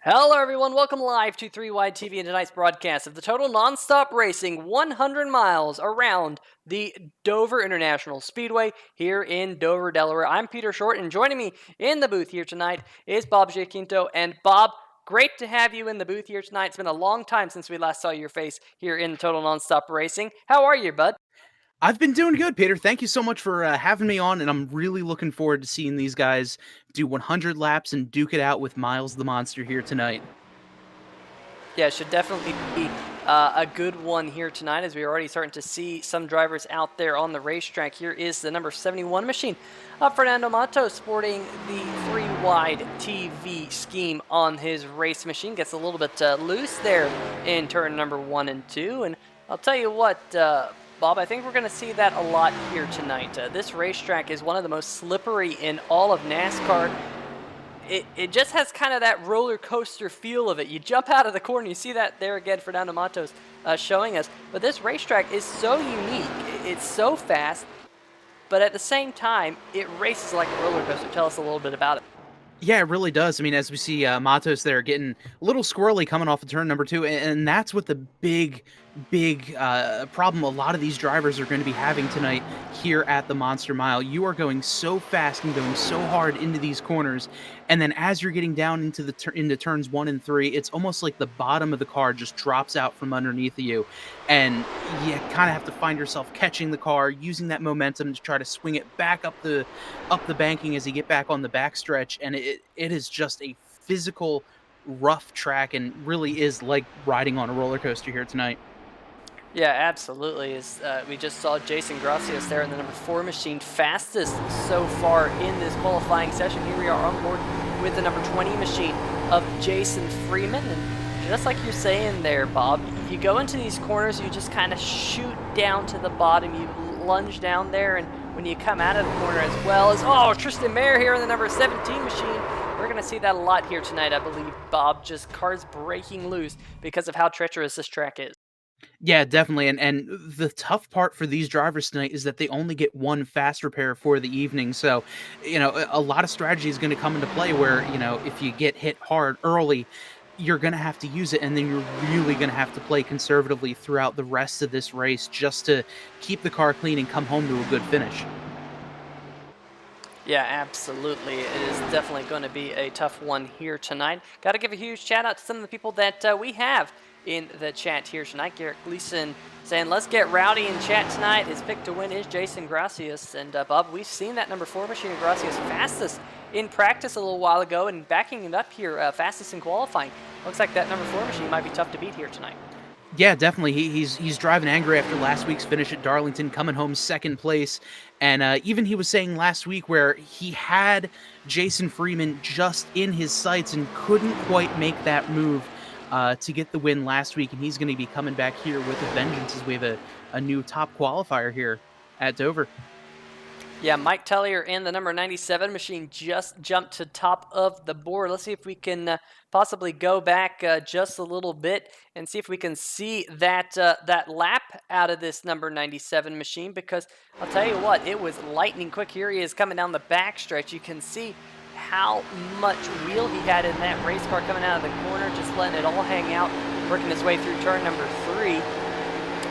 Hello, everyone. Welcome live to 3 Wide TV and tonight's broadcast of the Total Nonstop Racing 100 miles around the Dover International Speedway here in Dover, Delaware. I'm Peter Short, and joining me in the booth here tonight is Bob Giaquinto. And Bob, great to have you in the booth here tonight. It's been a long time since we last saw your face here in Total Nonstop Racing. How are you, bud? I've been doing good, Peter. Thank you so much for having me on, and I'm really looking forward to seeing these guys do 100 laps and duke it out with Miles the Monster here tonight. Yeah, it should definitely be a good one here tonight as we're already starting to see some drivers out there on the racetrack. Here is the number 71 machine of Fernando Matos sporting the 3-wide TV scheme on his race machine. Gets a little bit loose there in turn number 1 and 2. And I'll tell you what, Bob, I think we're going to see that a lot here tonight. This racetrack is one of the most slippery in all of NASCAR. It just has kind of that roller coaster feel of it. You jump out of the corner, you see that there again, Fernando Matos showing us. But this racetrack is so unique. It's so fast, but at the same time, it races like a roller coaster. Tell us a little bit about it. Yeah, it really does. I mean, as we see Matos there getting a little squirrely coming off of turn number two, and that's what the big problem a lot of these drivers are going to be having tonight here at the Monster Mile. You are going so fast and going so hard into these corners, and then as you're getting down into into turns 1 and 3, it's almost like the bottom of the car just drops out from underneath of you, and you kind of have to find yourself catching the car, using that momentum to try to swing it back up the banking as you get back on the backstretch, and it is just a physical, rough track, and really is like riding on a roller coaster here tonight. Yeah, absolutely. We just saw Jason Gracias there in the number 4 machine, fastest so far in this qualifying session. Here we are on board with the number 20 machine of Jason Freeman. And just like you're saying there, Bob, you go into these corners, you just kind of shoot down to the bottom, you lunge down there, and when you come out of the corner as well as, oh, Tristan Mayer here in the number 17 machine. We're going to see that a lot here tonight, I believe, Bob. Just cars breaking loose because of how treacherous this track is. Yeah, definitely. And the tough part for these drivers tonight is that they only get one fast repair for the evening. So, a lot of strategy is going to come into play where, if you get hit hard early, you're going to have to use it. And then you're really going to have to play conservatively throughout the rest of this race just to keep the car clean and come home to a good finish. Yeah, absolutely. It is definitely going to be a tough one here tonight. Got to give a huge shout out to some of the people that we have in the chat here tonight. Garrett Gleason saying, let's get rowdy in chat tonight. His pick to win is Jason Gracias. And Bob, we've seen that number 4 machine of Gracias fastest in practice a little while ago and backing it up here, fastest in qualifying. Looks like that number 4 machine might be tough to beat here tonight. Yeah, definitely. He's driving angry after last week's finish at Darlington, coming home second place, and even he was saying last week where he had Jason Freeman just in his sights and couldn't quite make that move to get the win last week, and he's going to be coming back here with a vengeance as we have a new top qualifier here at Dover. Yeah, Mike Tellier and the number 97 machine just jumped to top of the board. Let's see if we can possibly go back just a little bit and see if we can see that that lap out of this number 97 machine, because I'll tell you what, it was lightning quick. Here he is coming down the backstretch. You can see how much wheel he had in that race car coming out of the corner, just letting it all hang out, working his way through turn number 3.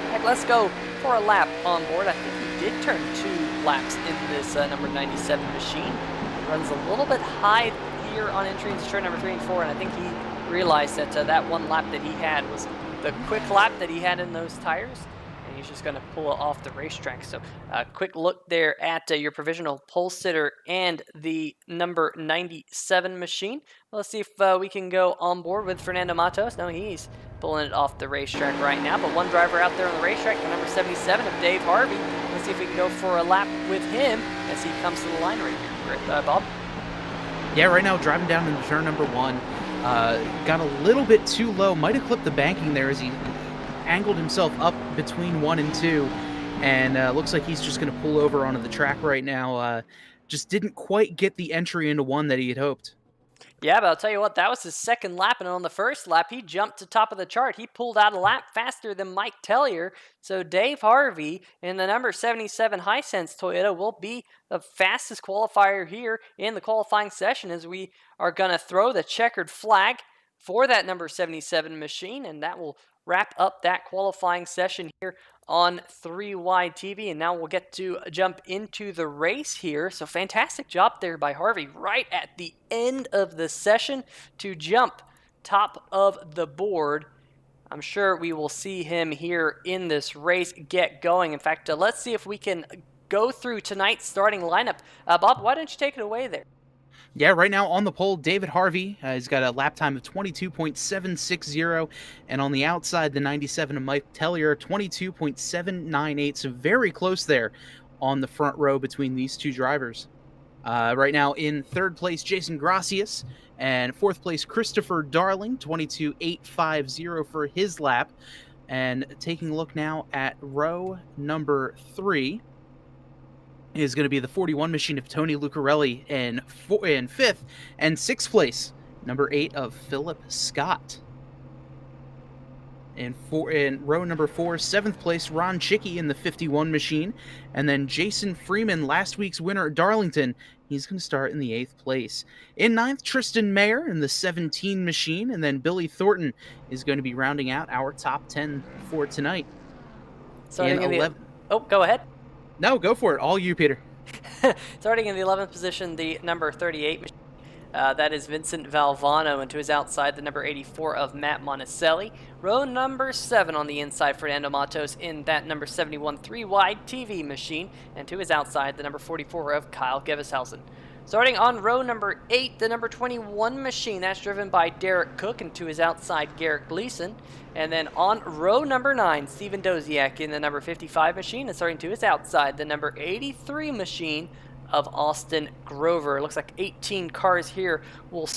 Heck, let's go for a lap on board. I think he did turn 2 laps in this number 97 machine. Runs a little bit high here on entry into turn number 3 and 4, and I think he realized that that one lap that he had was the quick lap that he had in those tires, and he's just going to pull it off the racetrack. So quick look there at your provisional pole sitter and the number 97 machine. Let's see if we can go on board with Fernando Matos. No, he's pulling it off the racetrack right now, but one driver out there on the racetrack, the number 77 of Dave Harvey. Let's see if we can go for a lap with him as he comes to the line right here. Great, Bob? Yeah, right now driving down into turn number 1. Got a little bit too low. Might have clipped the banking there as he angled himself up between 1 and 2. And looks like he's just going to pull over onto the track right now. Just didn't quite get the entry into 1 that he had hoped. Yeah, but I'll tell you what, that was his second lap, and on the first lap, he jumped to top of the chart. He pulled out a lap faster than Mike Tellier, so Dave Harvey in the number 77 Hisense Toyota will be the fastest qualifier here in the qualifying session, as we are going to throw the checkered flag for that number 77 machine, and that will wrap up that qualifying session here on 3Y TV. And now we'll get to jump into the race here. So fantastic job there by Harvey right at the end of the session to jump top of the board. I'm sure we will see him here in this race get going. In fact, let's see if we can go through tonight's starting lineup. Bob, why don't you take it away there? Yeah, right now on the pole, David Harvey. He's got a lap time of 22.760. And on the outside, the 97 of Mike Tellier, 22.798. So very close there on the front row between these two drivers. Right now in third place, Jason Gracias. And fourth place, Christopher Darling, 22.850 for his lap. And taking a look now at row number 3 is going to be the 41 machine of Tony Lucarelli in fifth, and sixth place, number 8 of Philip Scott. In row number 4, seventh place, Ron Chicky in the 51 machine, and then Jason Freeman, last week's winner at Darlington, he's going to start in the 8th place. In ninth, Tristan Mayer in the 17 machine, and then Billy Thornton is going to be rounding out our top 10 for tonight. Starting in 11. Oh, go ahead. No, go for it. All you, Peter. Starting in the 11th position, the number 38 machine. That is Vincent Valvano, and to his outside, the number 84 of Matt Monticelli. Row number 7 on the inside, Fernando Matos in that number 71 3-wide TV machine, and to his outside, the number 44 of Kyle Geveshausen. Starting on row number 8, the number 21 machine, that's driven by Derek Cook, and to his outside, Garrett Gleason. And then on row number 9, Steven Doziak in the number 55 machine, and starting to his outside, the number 83 machine of Austin Grover. It looks like 18 cars here will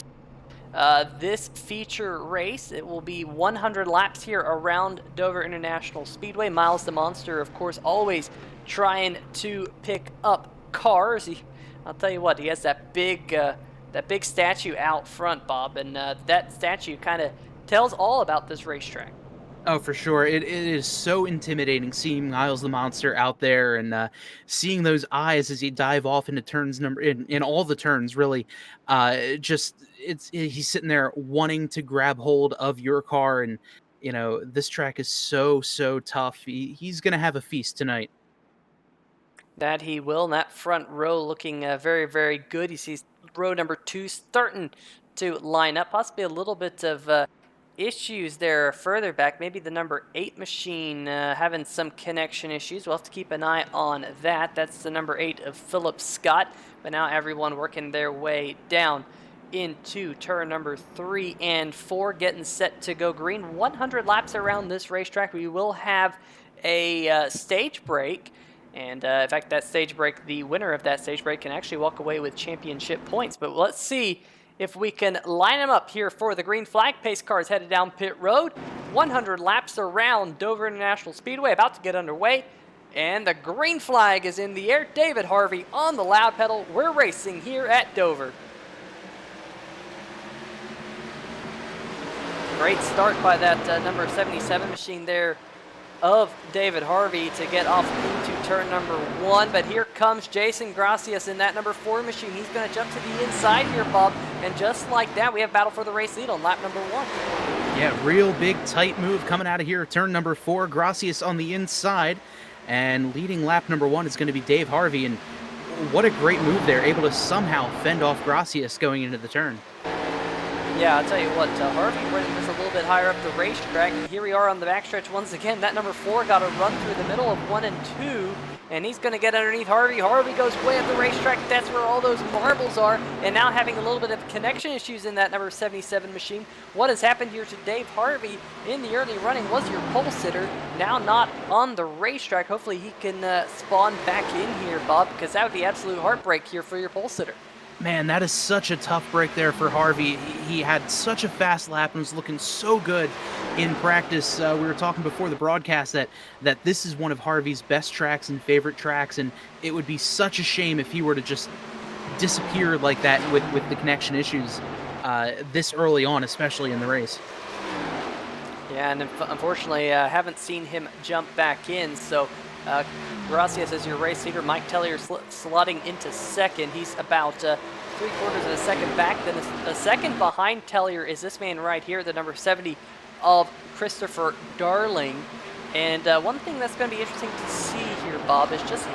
this feature race. It will be 100 laps here around Dover International Speedway. Miles the Monster, of course, always trying to pick up cars. I'll tell you what, he has that big statue out front, Bob, and that statue kind of tells all about this racetrack. Oh, for sure. It is so intimidating seeing Miles the Monster out there and seeing those eyes as he dive off into turns in all the turns, really. He's sitting there wanting to grab hold of your car, and this track is so tough. He's gonna have a feast tonight. That he will. And that front row looking very, very good. He sees row number 2 starting to line up. Possibly a little bit of issues there further back. Maybe the number 8 machine having some connection issues. We'll have to keep an eye on that. That's the number 8 of Philip Scott. But now everyone working their way down into turn number 3 and 4, getting set to go green. 100 laps around this racetrack. We will have a stage break. And in fact, that stage break, the winner of that stage break can actually walk away with championship points. But let's see if we can line them up here for the green flag. Pace cars headed down pit road. 100 laps around Dover International Speedway, about to get underway. And the green flag is in the air. David Harvey on the loud pedal. We're racing here at Dover. Great start by that number 77 machine there of David Harvey to get off into turn number 1. But here comes Jason Gracias in that number 4 machine. He's going to jump to the inside here, Bob. And just like that, we have battle for the race lead on lap number 1. Yeah, real big tight move coming out of here. Turn number 4, Gracias on the inside. And leading lap number 1 is going to be Dave Harvey. And what a great move there, able to somehow fend off Gracias going into the turn. Yeah, I'll tell you what, Harvey was a little bit higher up the racetrack, and here we are on the backstretch once again. That number 4 got a run through the middle of 1 and 2, and he's going to get underneath Harvey. Harvey goes way up the racetrack. That's where all those marbles are, and now having a little bit of connection issues in that number 77 machine. What has happened here to Dave Harvey in the early running was your pole sitter, now not on the racetrack. Hopefully he can spawn back in here, Bob, because that would be absolute heartbreak here for your pole sitter. Man, that is such a tough break there for Harvey. He had such a fast lap and was looking so good in practice. We were talking before the broadcast that this is one of Harvey's best tracks and favorite tracks, and it would be such a shame if he were to just disappear like that with the connection issues this early on, especially in the race. Yeah, and unfortunately, haven't seen him jump back in, so Gracias as your race leader. Mike Tellier slotting into second. He's about 3/4 of a second back. Then a second behind Tellier is this man right here, the number 70 of Christopher Darling. And one thing that's going to be interesting to see here, Bob, is just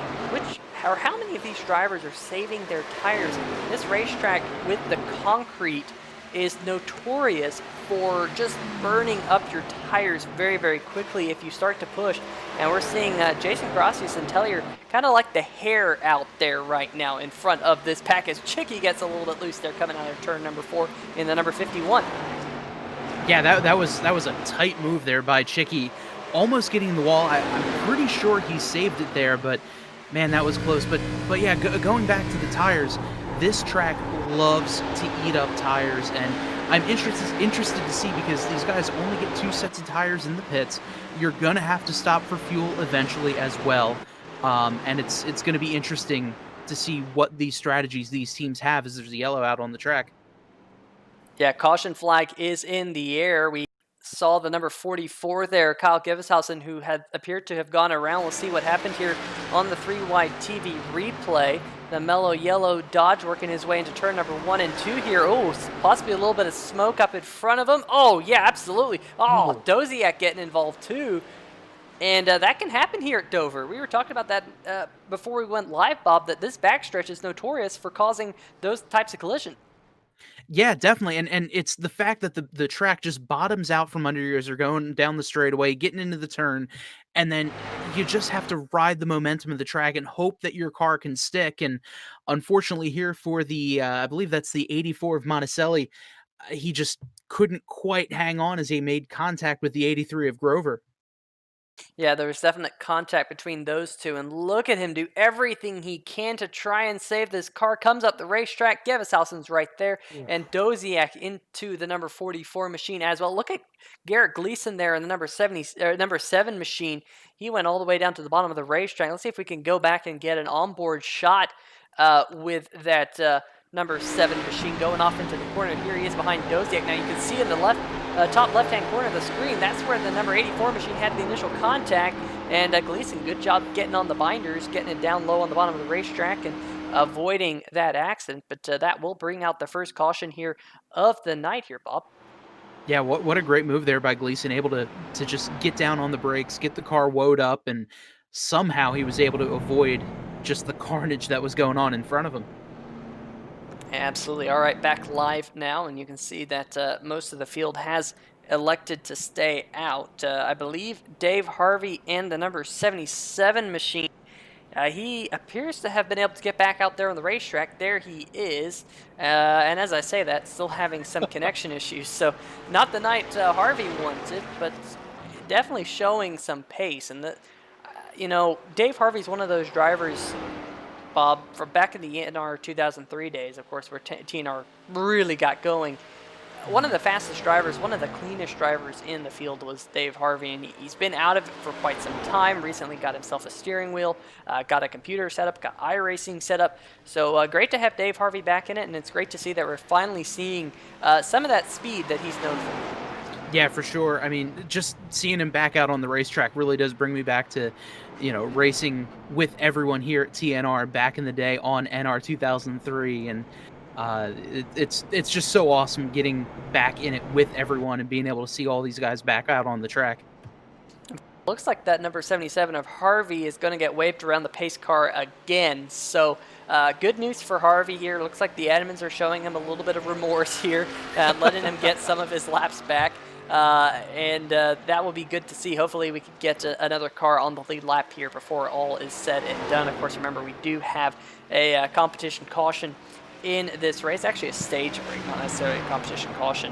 how many of these drivers are saving their tires. This racetrack with the concrete is notorious for just burning up your tires very, very quickly if you start to push. And we're seeing Jason Gracias and Tellier kind of like the hair out there right now in front of this pack as Chicky gets a little bit loose there coming out of turn number 4 in the number 51. Yeah, that was a tight move there by Chicky, almost getting the wall. I'm pretty sure he saved it there, but man, that was close. But yeah, going back to the tires, this track loves to eat up tires, and I'm interested to see because these guys only get 2 sets of tires in the pits. You're gonna have to stop for fuel eventually as well, and it's gonna be interesting to see what these strategies these teams have as there's a yellow out on the track. Yeah, caution flag is in the air. We saw the number 44 there, Kyle Giveshausen, who had appeared to have gone around. We'll see what happened here on the 3-wide TV replay. The mellow yellow Dodge working his way into turn number 1 and 2 here. Oh, possibly a little bit of smoke up in front of him. Oh, yeah, absolutely. Oh, Doziak getting involved too. And that can happen here at Dover. We were talking about that before we went live, Bob, that this backstretch is notorious for causing those types of collisions. Yeah, definitely, and it's the fact that the track just bottoms out from under you as you're going down the straightaway, getting into the turn, and then you just have to ride the momentum of the track and hope that your car can stick. And unfortunately, here for the I believe that's the 84 of Monticelli, he just couldn't quite hang on as he made contact with the 83 of Grover. Yeah, there was definite contact between those two, and look at him do everything he can to try and save this car. Comes up the racetrack, Geveshausen's right there, and Doziak into the number 44 machine as well. Look at Garrett Gleason there in the number 70, number 7 machine. He went all the way down to the bottom of the racetrack. Let's see if we can go back and get an onboard shot with that number 7 machine going off into the corner. Here he is behind Doziak. Now you can see in the top left-hand corner of the screen, that's where the number 84 machine had the initial contact. And Gleason, good job getting on the binders, getting it down low on the bottom of the racetrack and avoiding that accident. But that will bring out the first caution here of the night here, Bob. Yeah, what a great move there by Gleason, able to just get down on the brakes, get the car woed up, and somehow he was able to avoid just the carnage that was going on in front of him. Absolutely. All right, back live now, and you can see that most of the field has elected to stay out. I believe Dave Harvey and the number 77 machine. He appears to have been able to get back out there on the racetrack. There he is. And as I say that, still having some connection issues. So not the night Harvey wanted, but definitely showing some pace. And, Dave Harvey's one of those drivers, Bob, from back in the NR 2003 days, of course, where TNR really got going. One of the fastest drivers, one of the cleanest drivers in the field was Dave Harvey, and he's been out of it for quite some time. Recently got himself a steering wheel, got a computer set up, got iRacing set up. So great to have Dave Harvey back in it, and it's great to see that we're finally seeing some of that speed that he's known for. Yeah, for sure. I mean, just seeing him back out on the racetrack really does bring me back to, racing with everyone here at TNR back in the day on NR 2003, and it's just so awesome getting back in it with everyone and being able to see all these guys back out on the track. Looks like that number 77 of Harvey is going to get waved around the pace car again. So good news for Harvey here. Looks like the admins are showing him a little bit of remorse here, letting him get some of his laps back. And that will be good to see. Hopefully we can get another car on the lead lap here before all is said and done. Of course, remember, we do have a competition caution in this race. Actually, a stage break, not necessarily a competition caution,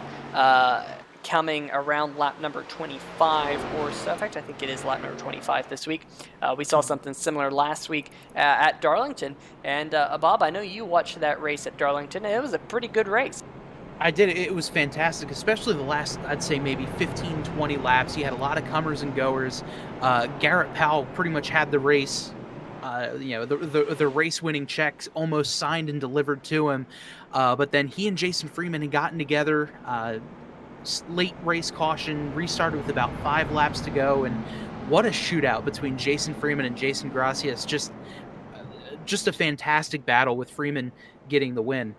coming around lap number 25 or so. In fact, I think it is lap number 25 this week. We saw something similar last week at Darlington. And Bob, I know you watched that race at Darlington, and it was a pretty good race. I did. It was fantastic, especially the last, I'd say, maybe 15, 20 laps. He had a lot of comers and goers. Garrett Powell pretty much had the race, the race-winning checks almost signed and delivered to him. But then he and Jason Freeman had gotten together, late race caution, restarted with about 5 laps to go, and what a shootout between Jason Freeman and Jason Gracias. Just a fantastic battle with Freeman getting the win.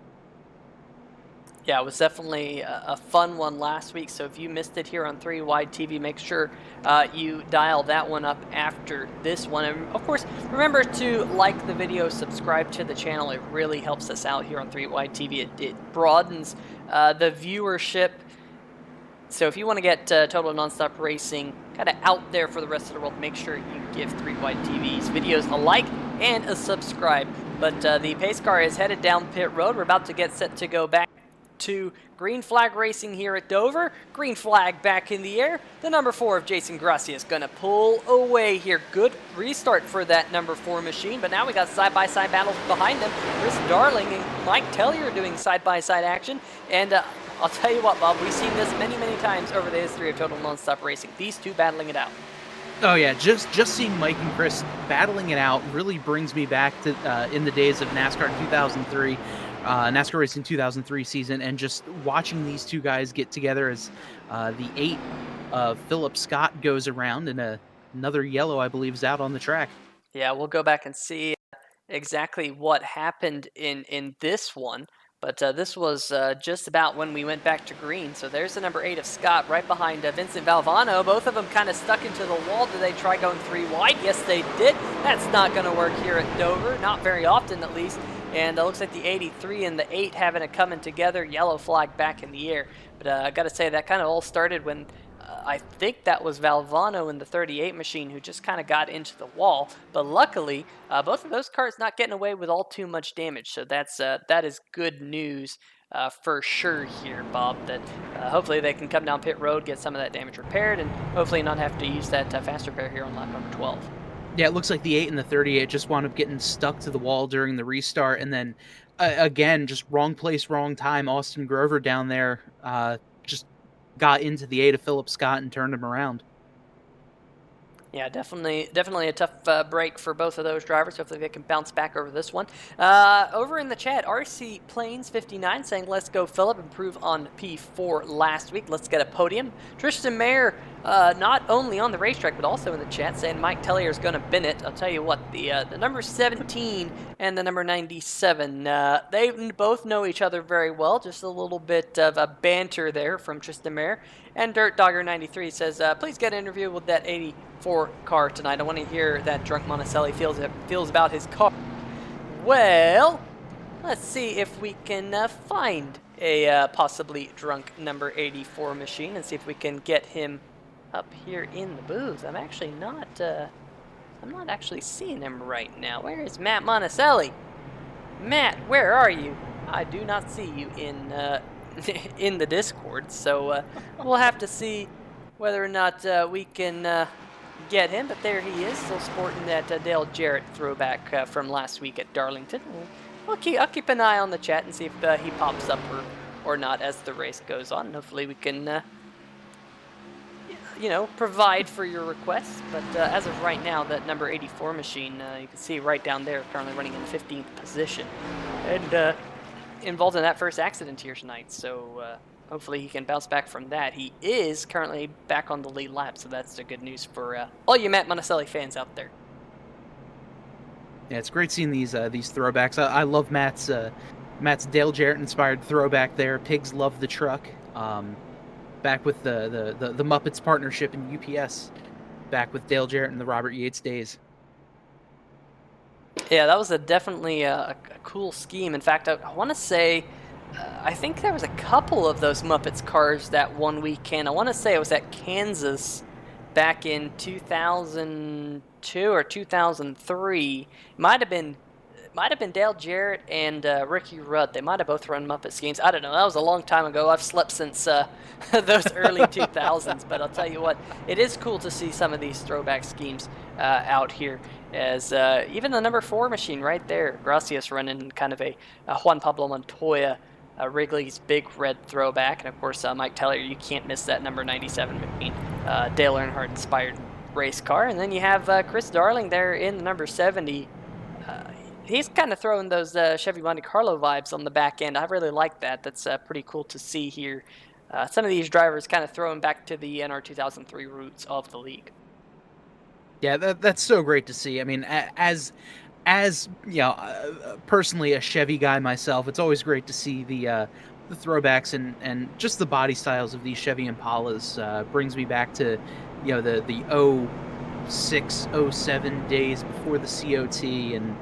Yeah, it was definitely a fun one last week. So if you missed it here on 3 Wide TV, make sure you dial that one up after this one. And of course, remember to like the video, subscribe to the channel. It really helps us out here on 3 Wide TV. It broadens the viewership. So if you want to get Total Nonstop Racing kind of out there for the rest of the world, make sure you give 3 Wide TV's videos a like and a subscribe. But the pace car is headed down pit road. We're about to get set to go back to green flag racing here at Dover. Green flag back in the air. The number 4 of Jason Gracia is going to pull away here. Good restart for that number 4 machine, but now we got side-by-side battles behind them. Chris Darling and Mike Tellier doing side-by-side action, and I'll tell you what, Bob, we've seen this many, many times over the history of Total Nonstop Racing. These two battling it out. Oh yeah, just seeing Mike and Chris battling it out really brings me back to in the days of NASCAR 2003, NASCAR Racing 2003 season, and just watching these two guys get together as the 8 of Philip Scott goes around, and another yellow, I believe, is out on the track. Yeah, we'll go back and see exactly what happened in this one. But this was just about when we went back to green. So there's the number 8 of Scott right behind Vincent Valvano. Both of them kind of stuck into the wall. Did they try going 3 wide? Yes, they did. That's not going to work here at Dover. Not very often, at least. And it looks like the 83 and the 8 having it coming together. Yellow flag back in the air. But I got to say, that kind of all started when I think that was Valvano in the 38 machine who just kind of got into the wall. But luckily, both of those cars not getting away with all too much damage. So that is good news for sure here, Bob. That hopefully they can come down pit road, get some of that damage repaired, and hopefully not have to use that fast repair here on lap number 12. Yeah, it looks like the 8 and the 38 just wound up getting stuck to the wall during the restart, and then again, just wrong place, wrong time. Austin Grover down there just got into the 8 of Philip Scott and turned him around. Yeah, definitely a tough break for both of those drivers. Hopefully they can bounce back over this one. Over in the chat, RC Plains 59 saying, "Let's go, Philip. Improve on P4 last week. Let's get a podium." Tristan Mayer, not only on the racetrack but also in the chat, saying Mike Tellier is going to bin it. I'll tell you what, the number 17 and the number 97, they both know each other very well. Just a little bit of a banter there from Tristan Mayer. And Dirt Dogger 93 says, "Please get an interview with that 84 car tonight. I want to hear that drunk Monticelli feels about his car." Well, let's see if we can find a possibly drunk number 84 machine and see if we can get him up here in the booth. I'm actually not. I'm not actually seeing him right now. Where is Matt Monticelli? Matt, where are you? I do not see you in in the Discord, so we'll have to see whether or not we can get him. But there he is, still sporting that Dale Jarrett throwback from last week at Darlington. I'll keep an eye on the chat and see if he pops up or not as the race goes on. And hopefully we can provide for your requests. But as of right now, that number 84 machine, you can see right down there, currently running in 15th position. And involved in that first accident here tonight, so hopefully he can bounce back from that. He is currently back on the lead lap, so that's the good news for all you Matt Monticelli fans out there. Yeah, it's great seeing these throwbacks. I love Matt's Dale Jarrett inspired throwback there. Pigs love the truck. Back with the Muppets partnership in UPS. Back with Dale Jarrett and the Robert Yates days. Yeah, that was definitely a cool scheme. In fact, I want to say, I think there was a couple of those Muppets cars that one weekend. I want to say it was at Kansas back in 2002 or 2003. Might have been Dale Jarrett and Ricky Rudd. They might have both run Muppet schemes. I don't know. That was a long time ago. I've slept since those early 2000s. But I'll tell you what, it is cool to see some of these throwback schemes out here. As even the number 4 machine right there, Gracias running kind of a Juan Pablo Montoya, Wrigley's big red throwback. And of course, Mike Tellier, you can't miss that number 97 machine, Dale Earnhardt inspired race car. And then you have Chris Darling there in the number 70. He's kind of throwing those Chevy Monte Carlo vibes on the back end. I really like that. That's pretty cool to see here. Some of these drivers kind of throwing back to the NR 2003 roots of the league. Yeah, that's so great to see. I mean, as you know, personally a Chevy guy myself, it's always great to see the the throwbacks and just the body styles of these Chevy Impalas brings me back to the '06, '07 days before the COT, and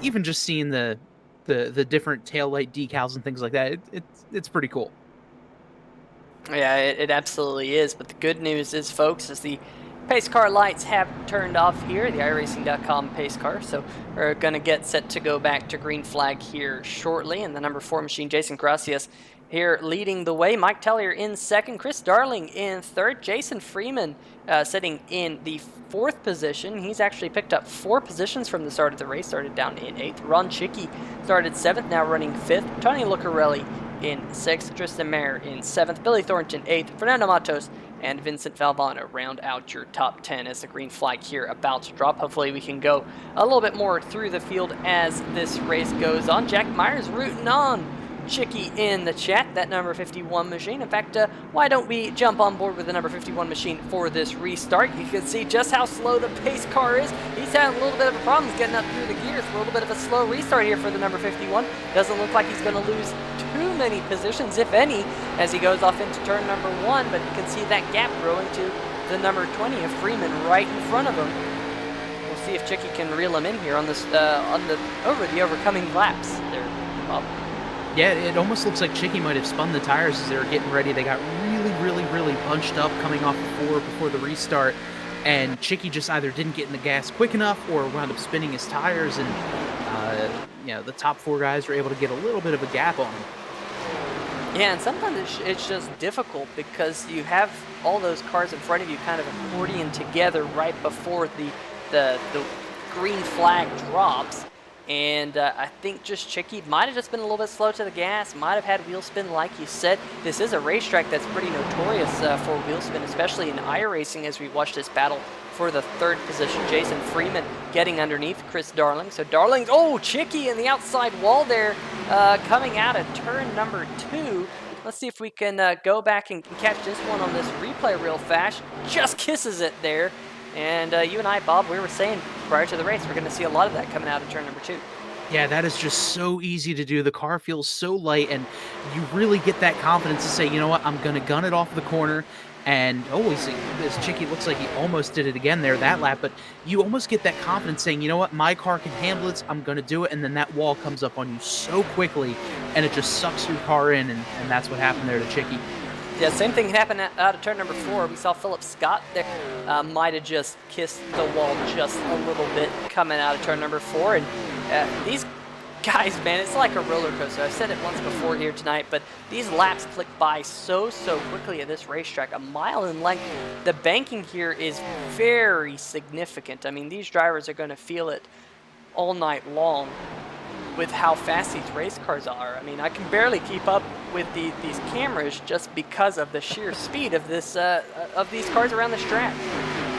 even just seeing the different taillight decals and things like that. It's pretty cool. Yeah, it absolutely is. But the good news is, folks, is the pace car lights have turned off here, the iRacing.com pace car. So we're going to get set to go back to green flag here shortly. And the number 4 machine, Jason Gracias, here leading the way. Mike Tellier in second. Chris Darling in third. Jason Freeman sitting in the fourth position. He's actually picked up 4 positions from the start of the race. Started down in 8th. Ron Chicky started 7th, now running 5th. Tony Lucarelli in 6th, Tristan Mayer in 7th, Billy Thornton 8th, Fernando Matos and Vincent Valvano round out your top 10 as the green flag here about to drop. Hopefully we can go a little bit more through the field as this race goes on. Jack Myers rooting on Chicky in the chat, that number 51 machine. In fact, why don't we jump on board with the number 51 machine for this restart? You can see just how slow the pace car is. He's having a little bit of a problem getting up through the gears. A little bit of a slow restart here for the number 51. Doesn't look like he's going to lose too many positions, if any, as he goes off into turn number 1, but you can see that gap growing to the number 20 of Freeman right in front of him. We'll see if Chicky can reel him in here on this over the overcoming laps there, Bob. Yeah, it almost looks like Chicky might have spun the tires as they were getting ready. They got really bunched up coming off the 4 before the restart, and Chicky just either didn't get in the gas quick enough or wound up spinning his tires, and the top 4 guys were able to get a little bit of a gap on him. Yeah, and sometimes it's just difficult because you have all those cars in front of you kind of accordion together right before the green flag drops. And I think just Chicky might have just been a little bit slow to the gas, might have had wheel spin like you said. This is a racetrack that's pretty notorious for wheel spin, especially in iRacing as we watch this battle for the 3rd position. Jason Freeman getting underneath Chris Darling. So Darling's, Chicky in the outside wall there coming out of turn number 2. Let's see if we can go back and catch this one on this replay real fast. Just kisses it there. And you and I, Bob, we were saying prior to the race, we're going to see a lot of that coming out of turn number 2. Yeah, that is just so easy to do. The car feels so light, and you really get that confidence to say, you know what, I'm going to gun it off the corner. And this Chicky looks like he almost did it again there that lap, but you almost get that confidence saying, you know what, my car can handle it, I'm going to do it. And then that wall comes up on you so quickly, and it just sucks your car in, and that's what happened there to Chicky. Yeah, same thing happened out of turn number 4. We saw Philip Scott there might have just kissed the wall just a little bit coming out of turn number 4. And these guys, man, it's like a roller coaster. I've said it once before here tonight, but these laps flick by so quickly at this racetrack. A mile in length. The banking here is very significant. I mean, these drivers are going to feel it all night long with how fast these race cars are. I mean, I can barely keep up with these cameras just because of the sheer speed of these cars around this track.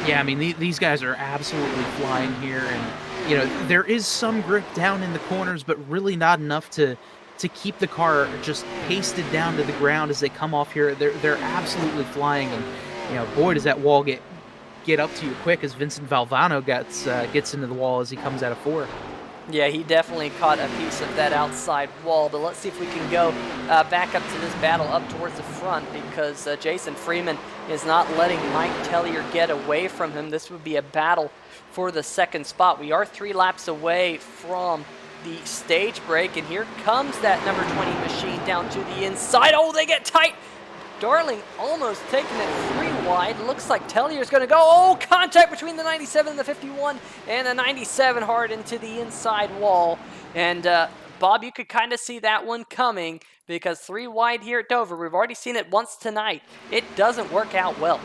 Yeah, I mean, these guys are absolutely flying here, and there is some grip down in the corners, but really not enough to keep the car just pasted down to the ground as they come off here. They're absolutely flying, and boy, does that wall get up to you quick as Vincent Valvano gets into the wall as he comes out of 4. Yeah, he definitely caught a piece of that outside wall, but let's see if we can go back up to this battle up towards the front, because Jason Freeman is not letting Mike Tellier get away from him. This would be a battle for the 2nd spot. We are 3 laps away from the stage break, and here comes that number 20 machine down to the inside. Oh, they get tight! Darling almost taking it 3 wide. Looks like Tellier's going to go. Oh, contact between the 97 and the 51, and the 97 hard into the inside wall. And Bob, you could kind of see that one coming, because 3 wide here at Dover, we've already seen it once tonight. It doesn't work out well.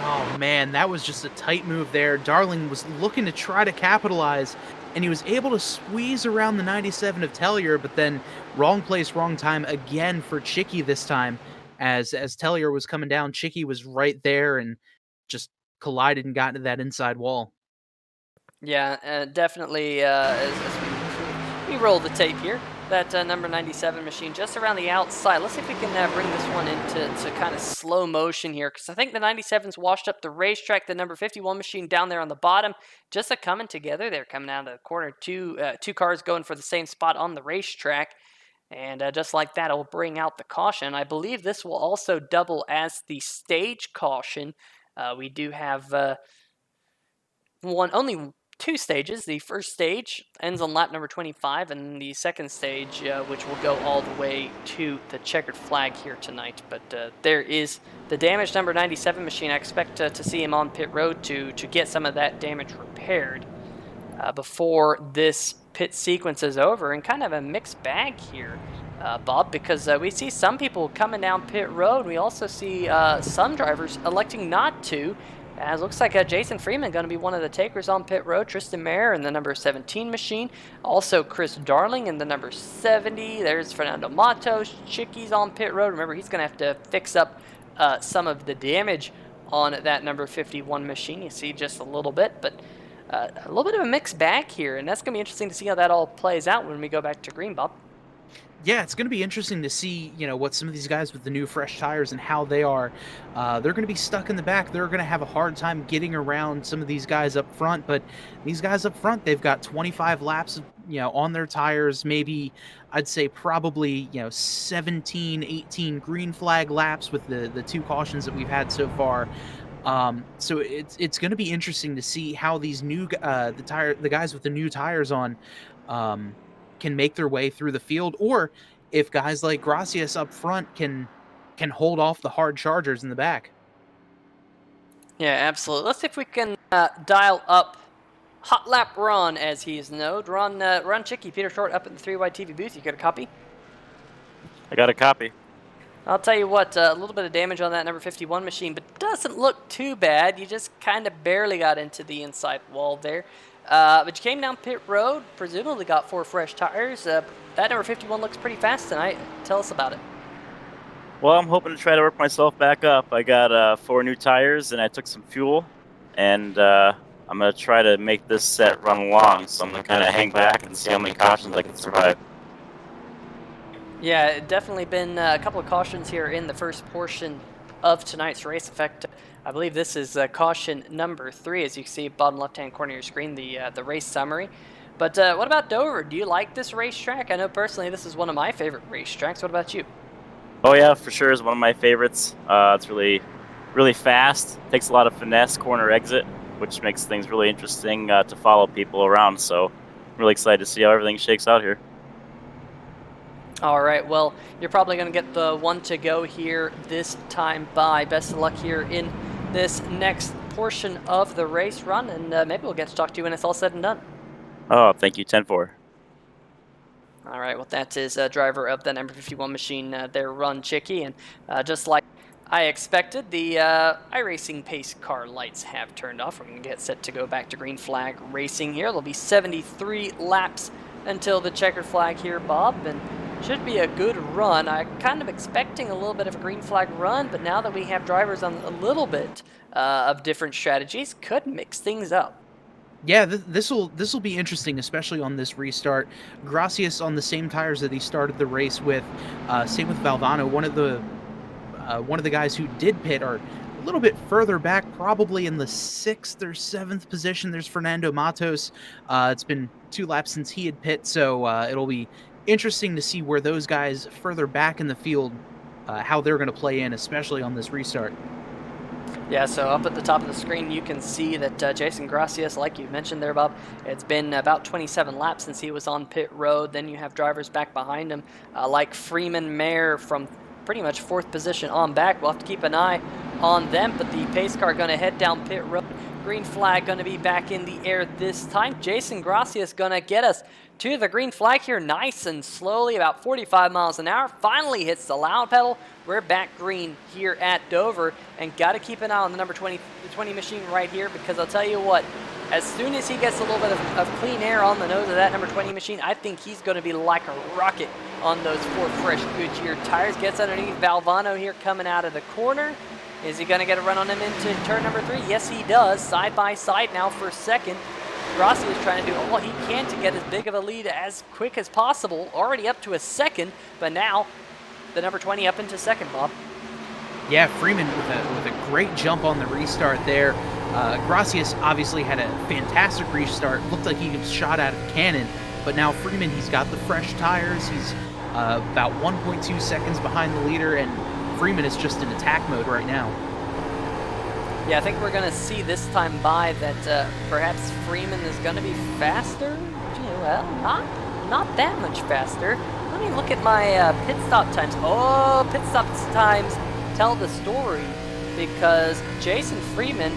Oh man, that was just a tight move there. Darling was looking to try to capitalize, and he was able to squeeze around the 97 of Tellier, but then wrong place, wrong time again for Chicky this time. As Tellier was coming down, Chicky was right there and just collided and got into that inside wall. Yeah, definitely. As we roll the tape here, that number 97 machine just around the outside. Let's see if we can bring this one into kind of slow motion here, because I think the 97's washed up the racetrack. The number 51 machine down there on the bottom, just coming together. They're coming out of the corner. Two cars going for the same spot on the racetrack. And just like that, it'll bring out the caution. I believe this will also double as the stage caution. We do have only two stages. The first stage ends on lap number 25, and the second stage, which will go all the way to the checkered flag here tonight. But there is the damaged number 97 machine. I expect to see him on pit road to get some of that damage repaired before this pit sequence is over, and kind of a mixed bag here, Bob, because we see some people coming down pit road. We also see some drivers electing not to. As looks like Jason Freeman going to be one of the takers on pit road. Tristan Mayer in the number 17 machine. Also Chris Darling in the number 70. There's Fernando Matos. Chicky's on pit road. Remember, he's going to have to fix up some of the damage on that number 51 machine. You see just a little bit, but a little bit of a mixed bag here, and that's going to be interesting to see how that all plays out when we go back to green, Bob. Yeah, it's going to be interesting to see, what some of these guys with the new fresh tires and how they are. They're going to be stuck in the back. They're going to have a hard time getting around some of these guys up front. But these guys up front, they've got 25 laps, on their tires. Maybe I'd say probably, 17, 18 green flag laps with the two cautions that we've had so far. So it's going to be interesting to see how these the guys with the new tires on. Can make their way through the field, or if guys like Gracias up front can hold off the hard chargers in the back. Yeah, absolutely. Let's see if we can dial up Hot Lap Ron, as he is known. Ron Chicky, Peter Short up at the 3Y TV booth. You got a copy? I got a copy. I'll tell you what, a little bit of damage on that number 51 machine, but doesn't look too bad. You just kind of barely got into the inside wall there. But you came down pit road, presumably got 4 fresh tires. That number 51 looks pretty fast tonight. Tell us about it. Well, I'm hoping to try to work myself back up. I got 4 new tires, and I took some fuel, and I'm going to try to make this set run long, so I'm going to kind of hang back and see how many cautions I can survive. Yeah, definitely been a couple of cautions here in the first portion of tonight's race. In fact, I believe this is caution number 3, as you can see bottom left-hand corner of your screen, the race summary. But what about Dover? Do you like this racetrack? I know personally this is one of my favorite racetracks. What about you? Oh yeah, for sure is one of my favorites. It's really, really fast. Takes a lot of finesse, corner exit, which makes things really interesting to follow people around. So I'm really excited to see how everything shakes out here. All right, well, you're probably going to get the one to go here this time by. Best of luck here in this next portion of the race run, and maybe we'll get to talk to you when it's all said and done. Oh, thank you, 10-4. All right, well, that is driver of the number 51 machine there, Ron Chicky, and just like I expected, the iRacing pace car lights have turned off. We're going to get set to go back to green flag racing here. There'll be 73 laps until the checkered flag here, Bob, and should be a good run. I'm kind of expecting a little bit of a green flag run, but now that we have drivers on a little bit of different strategies, could mix things up. Yeah, this will be interesting, especially on this restart. Gracias on the same tires that he started the race with. Same with Valvano. One of the guys who did pit are a little bit further back, probably in the 6th or 7th position. There's Fernando Matos. It's been 2 laps since he had pit, so it'll be interesting to see where those guys further back in the field, how they're going to play in, especially on this restart. Yeah, so up at the top of the screen, you can see that Jason Gracias, like you mentioned there, Bob, it's been about 27 laps since he was on pit road. Then you have drivers back behind him, like Freeman Mayer from pretty much 4th position on back. We'll have to keep an eye on them, but the pace car going to head down pit road. Green flag going to be back in the air this time. Jason Gracias going to get us to the green flag here nice and slowly, about 45 miles an hour. Finally hits the loud pedal. We're back green here at Dover, and got to keep an eye on the number 20 machine right here, because I'll tell you what, as soon as he gets a little bit of clean air on the nose of that number 20 machine, I think he's going to be like a rocket on those 4 fresh Goodyear tires. Gets underneath Valvano here coming out of the corner. Is he going to get a run on him into turn number 3? Yes, he does. Side by side now for second. Rossi is trying to do all he can to get as big of a lead as quick as possible. Already up to a second, but now the number 20 up into second, Bob. Yeah, Freeman with a great jump on the restart there. Gracias obviously had a fantastic restart. Looked like he was shot out of a cannon, but now Freeman, he's got the fresh tires. about 1.2 seconds behind the leader, and Freeman is just in attack mode right now. Yeah, I think we're going to see this time by that perhaps Freeman is going to be faster. Well, not that much faster. Let me look at my pit stop times. Oh, pit stop times tell the story because Jason Freeman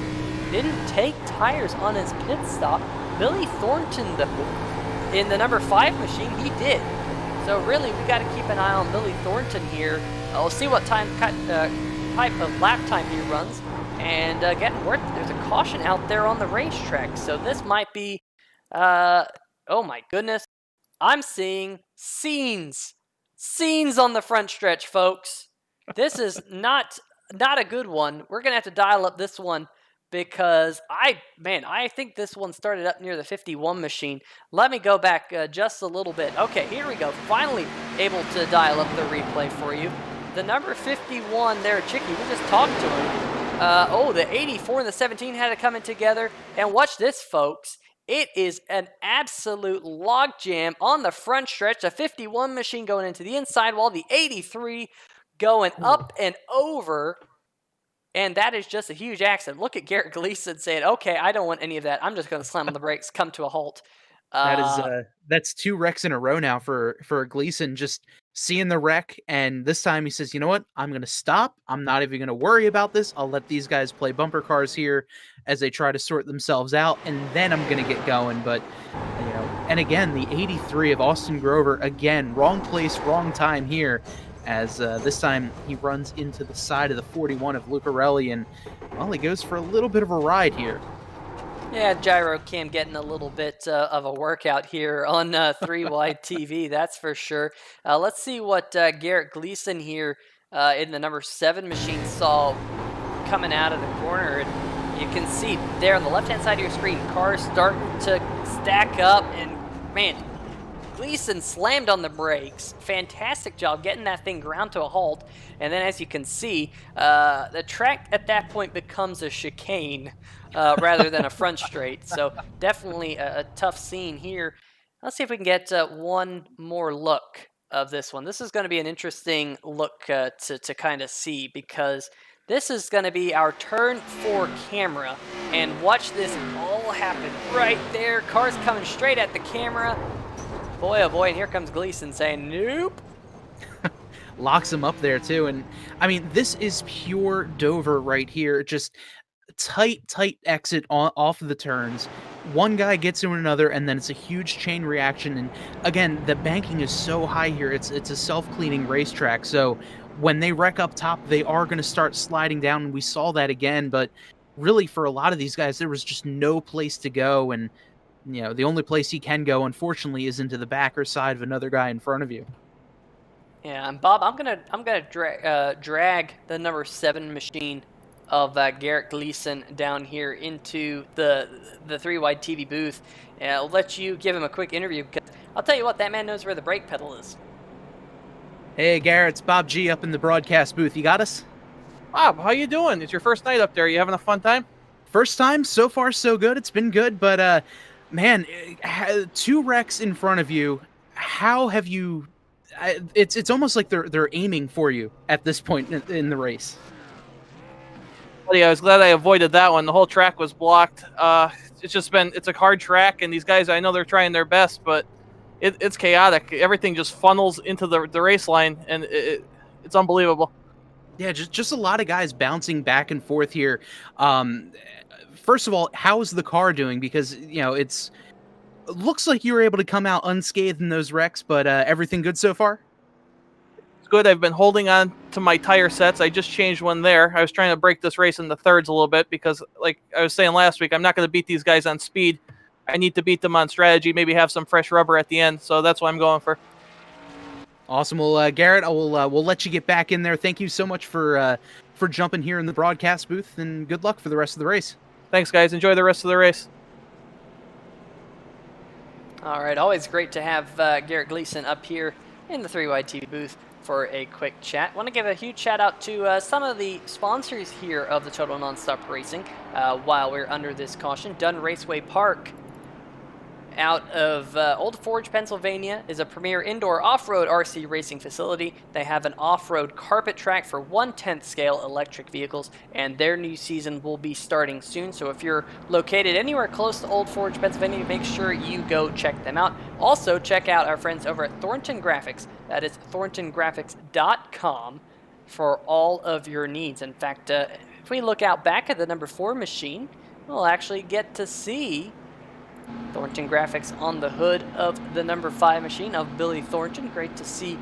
didn't take tires on his pit stop. Billy Thornton, though, in the number 5 machine, he did. So really, we got to keep an eye on Billy Thornton here. We'll see what type of lap time he runs. And getting word that there's a caution out there on the racetrack. So this might be, oh my goodness. I'm seeing scenes on the front stretch, folks. This is not a good one. We're gonna have to dial up this one because I think this one started up near the 51 machine. Let me go back just a little bit. Okay, here we go. Finally able to dial up the replay for you. The number 51 there, Chicky. We just talked to him. The 84 and the 17 had it coming together. And watch this, folks. It is an absolute logjam on the front stretch. The 51 machine going into the inside wall. The 83 going up and over. And that is just a huge accident. Look at Garrett Gleason saying, okay, I don't want any of that. I'm just going to slam on the brakes, come to a halt. That's 2 wrecks in a row now for Gleason, just seeing the wreck, and this time he says, you know what, I'm gonna stop. I'm not even gonna worry about this. I'll let these guys play bumper cars here as they try to sort themselves out, and then I'm gonna get going. But and again, the 83 of Austin Grover, again, wrong place, wrong time here, as this time he runs into the side of the 41 of Lucarelli, and well, he goes for a little bit of a ride here. Yeah, Gyro Cam getting a little bit of a workout here on 3-Wide TV, that's for sure. Let's see what Garrett Gleason here in the number 7 machine saw coming out of the corner. And you can see there on the left-hand side of your screen, cars starting to stack up. And, man, Gleason slammed on the brakes. Fantastic job getting that thing ground to a halt. And then as you can see, the track at that point becomes a chicane rather than a front straight. So definitely a tough scene here. Let's see if we can get one more look of this one. This is going to be an interesting look to kind of see because this is going to be our turn 4 camera. And watch this all happen right there. Cars coming straight at the camera. Boy, oh boy, and here comes Gleason saying, nope. Locks him up there, too. And, I mean, this is pure Dover right here. Just tight exit off of the turns. One guy gets into another, and then it's a huge chain reaction. And, again, the banking is so high here. It's a self-cleaning racetrack. So when they wreck up top, they are going to start sliding down. And we saw that again. But really, for a lot of these guys, there was just no place to go. And the only place he can go, unfortunately, is into the back or side of another guy in front of you. Yeah, and Bob, I'm gonna drag the number 7 machine of Garrett Gleason down here into the 3-Wide TV booth. And I'll let you give him a quick interview because I'll tell you what, that man knows where the brake pedal is. Hey, Garrett, it's Bob G up in the broadcast booth. You got us? Bob, how you doing? It's your first night up there. You having a fun time? First time, so far so good. It's been good, but man, 2 wrecks in front of you. How have you? It's almost like they're aiming for you at this point in the race. Buddy, I was glad I avoided that one. The whole track was blocked. It's a hard track, and these guys, I know they're trying their best, but it's chaotic. Everything just funnels into the race line, and it's unbelievable. Yeah, just a lot of guys bouncing back and forth here. First of all, how's the car doing? Because it looks like you were able to come out unscathed in those wrecks, but everything good so far? It's good. I've been holding on to my tire sets. I just changed one there. I was trying to break this race in the thirds a little bit because, like I was saying last week, I'm not going to beat these guys on speed. I need to beat them on strategy, maybe have some fresh rubber at the end. So that's what I'm going for. Awesome. Well, Garrett, we'll let you get back in there. Thank you so much for jumping here in the broadcast booth, and good luck for the rest of the race. Thanks, guys. Enjoy the rest of the race. All right, always great to have Garrett Gleason up here in the 3-Wide TV booth for a quick chat. Want to give a huge shout out to some of the sponsors here of the Total Nonstop Racing while we're under this caution. Dunn Raceway Park out of Old Forge, Pennsylvania, is a premier indoor off-road RC racing facility. They have an off-road carpet track for 1/10 scale electric vehicles, and their new season will be starting soon. So if you're located anywhere close to Old Forge, Pennsylvania, make sure you go check them out. Also, check out our friends over at Thornton Graphics. That is thorntongraphics.com for all of your needs. In fact, if we look out back at the number 4 machine, we'll actually get to see Thornton Graphics on the hood of the number 5 machine of Billy Thornton. Great to see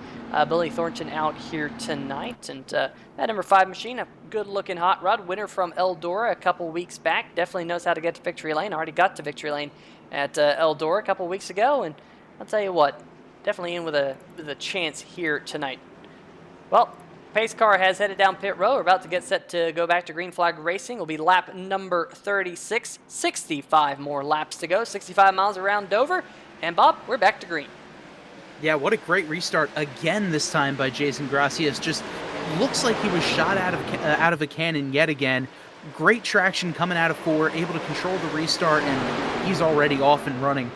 Billy Thornton out here tonight. And that number 5 machine, a good-looking hot rod, winner from Eldora a couple weeks back. Definitely knows how to get to victory lane. Already got to victory lane at Eldora a couple weeks ago. And I'll tell you what, definitely in with a chance here tonight. Well, pace car has headed down pit road. We're about to get set to go back to green flag racing. Will be lap number 36. 65 more laps to go. 65 miles around Dover. And Bob, we're back to green. Yeah, what a great restart again this time by Jason Gracias. Just looks like he was shot out of a cannon yet again. Great traction coming out of 4, able to control the restart, and he's already off and running.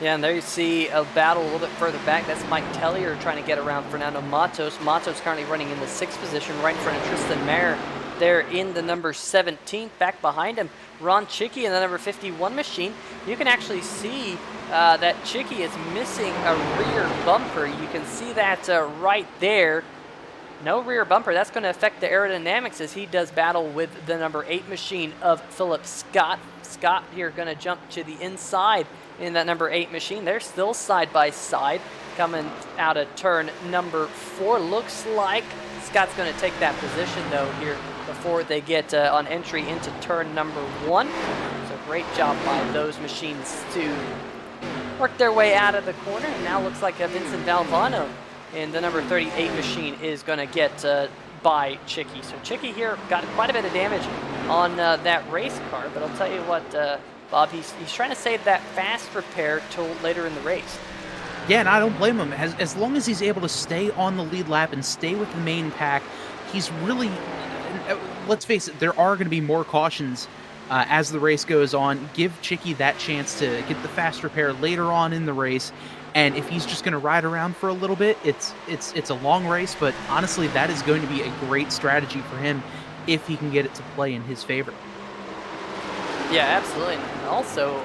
Yeah, and there you see a battle a little bit further back. That's Mike Tellier trying to get around Fernando Matos. Matos currently running in the 6th position, right in front of Tristan Mayer there in the number 17. Back behind him, Ron Chicky in the number 51 machine. You can actually see that Chicky is missing a rear bumper. You can see that right there. No rear bumper. That's going to affect the aerodynamics as he does battle with the number 8 machine of Philip Scott. Scott here going to jump to the inside in that number 8 machine. They're still side by side coming out of turn number 4. Looks like Scott's going to take that position though here before they get on entry into turn number 1. So great job by those machines to work their way out of the corner. And now looks like Vincent Valvano in the number 38 machine is going to get by Chicky. So Chicky here got quite a bit of damage on that race car, but I'll tell you what, Bob, he's trying to save that fast repair till later in the race. Yeah, and I don't blame him. As long as he's able to stay on the lead lap and stay with the main pack, he's really, let's face it, there are going to be more cautions as the race goes on. Give Chicky that chance to get the fast repair later on in the race. And if he's just going to ride around for a little bit, it's a long race, but honestly, that is going to be a great strategy for him if he can get it to play in his favor. Yeah, absolutely. And also,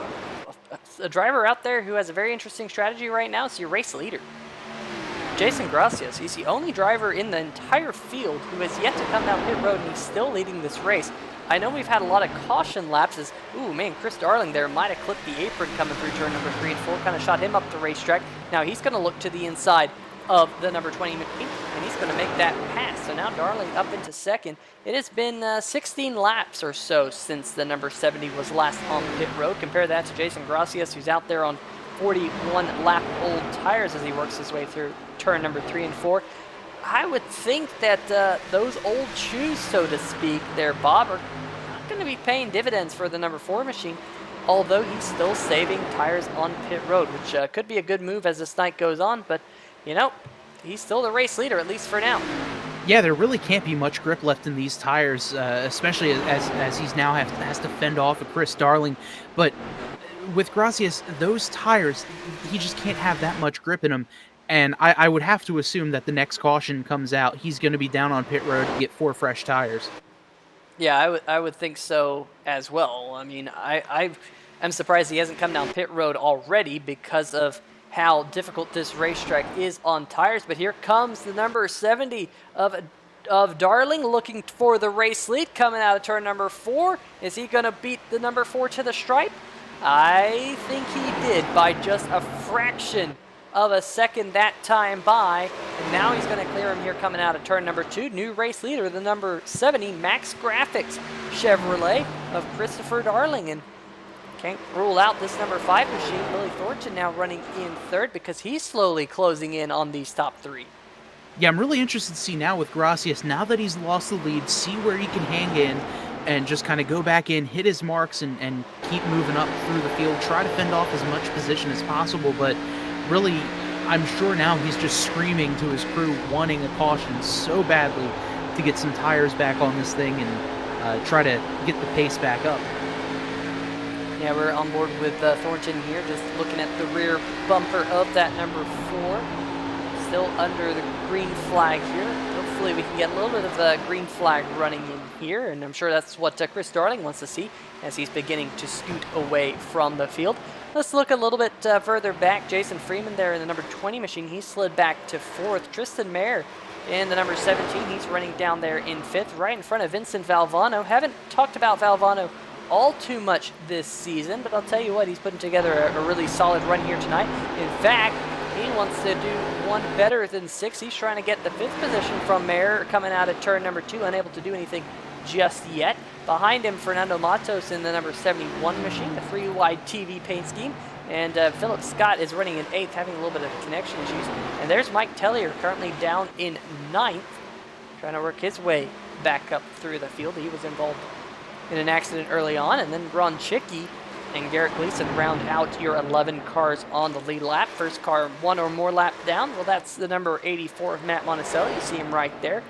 a driver out there who has a very interesting strategy right now is your race leader, Jason Gracias. He's the only driver in the entire field who has yet to come down pit road, and he's still leading this race. I know we've had a lot of caution lapses. Ooh, man, Chris Darling there might have clipped the apron coming through turn number 3 and 4, kind of shot him up the racetrack. Now he's going to look to the inside of the number 20 machine, and he's going to make that pass. So now Darling up into second. It has been 16 laps or so since the number 70 was last on pit road. Compare that to Jason Gracias, who's out there on 41 lap old tires as he works his way through turn number 3 and 4. I would think that those old shoes, so to speak, there, Bob, are not going to be paying dividends for the number 4 machine, although he's still saving tires on pit road, which could be a good move as this night goes on. But, you know, he's still the race leader, at least for now. Yeah, there really can't be much grip left in these tires, especially as he's now has to fend off a Chris Darling. But with Gracias, those tires, he just can't have that much grip in them. And I would have to assume that the next caution comes out, he's going to be down on pit road to get 4 fresh tires. Yeah, I would think so as well. I mean, I'm surprised he hasn't come down pit road already because of how difficult this racetrack is on tires. But here comes the number 70 of Darling, looking for the race lead, coming out of turn number 4. Is he going to beat the number 4 to the stripe? I think he did by just a fraction of a second that time by, and now he's going to clear him here coming out of turn number 2. New race leader, the number 70 Max Graphics Chevrolet of Christopher Darling, and can't rule out this number 5 machine. Billy Thornton now running in third because he's slowly closing in on these top 3. Yeah, I'm really interested to see now with Gracias, now that he's lost the lead, see where he can hang in and just kind of go back in, hit his marks, and keep moving up through the field, try to fend off as much position as possible. But really, I'm sure now he's just screaming to his crew, wanting a caution so badly to get some tires back on this thing and try to get the pace back up. Yeah, we're on board with Thornton here, just looking at the rear bumper of that number 4. Still under the green flag here. Hopefully we can get a little bit of a green flag running in here, and I'm sure that's what Chris Darling wants to see as he's beginning to scoot away from the field. Let's look a little bit further back. Jason Freeman there in the number 20 machine. He slid back to 4th. Tristan Mayer in the number 17. He's running down there in 5th, right in front of Vincent Valvano. Haven't talked about Valvano all too much this season, but I'll tell you what, he's putting together a really solid run here tonight. In fact, he wants to do one better than 6. He's trying to get the 5th position from Mayer coming out of turn number 2, unable to do anything just yet. Behind him, Fernando Matos in the number 71 machine, the 3-wide TV paint scheme. And Philip Scott is running in 8th, having a little bit of connection issues. And there's Mike Tellier currently down in 9th, trying to work his way back up through the field. He was involved in an accident early on. And then Ron Chicky and Garrett Gleason round out your 11 cars on the lead lap. First car 1 or more lap down. Well, that's the number 84 of Matt Monticelli. You see him right there.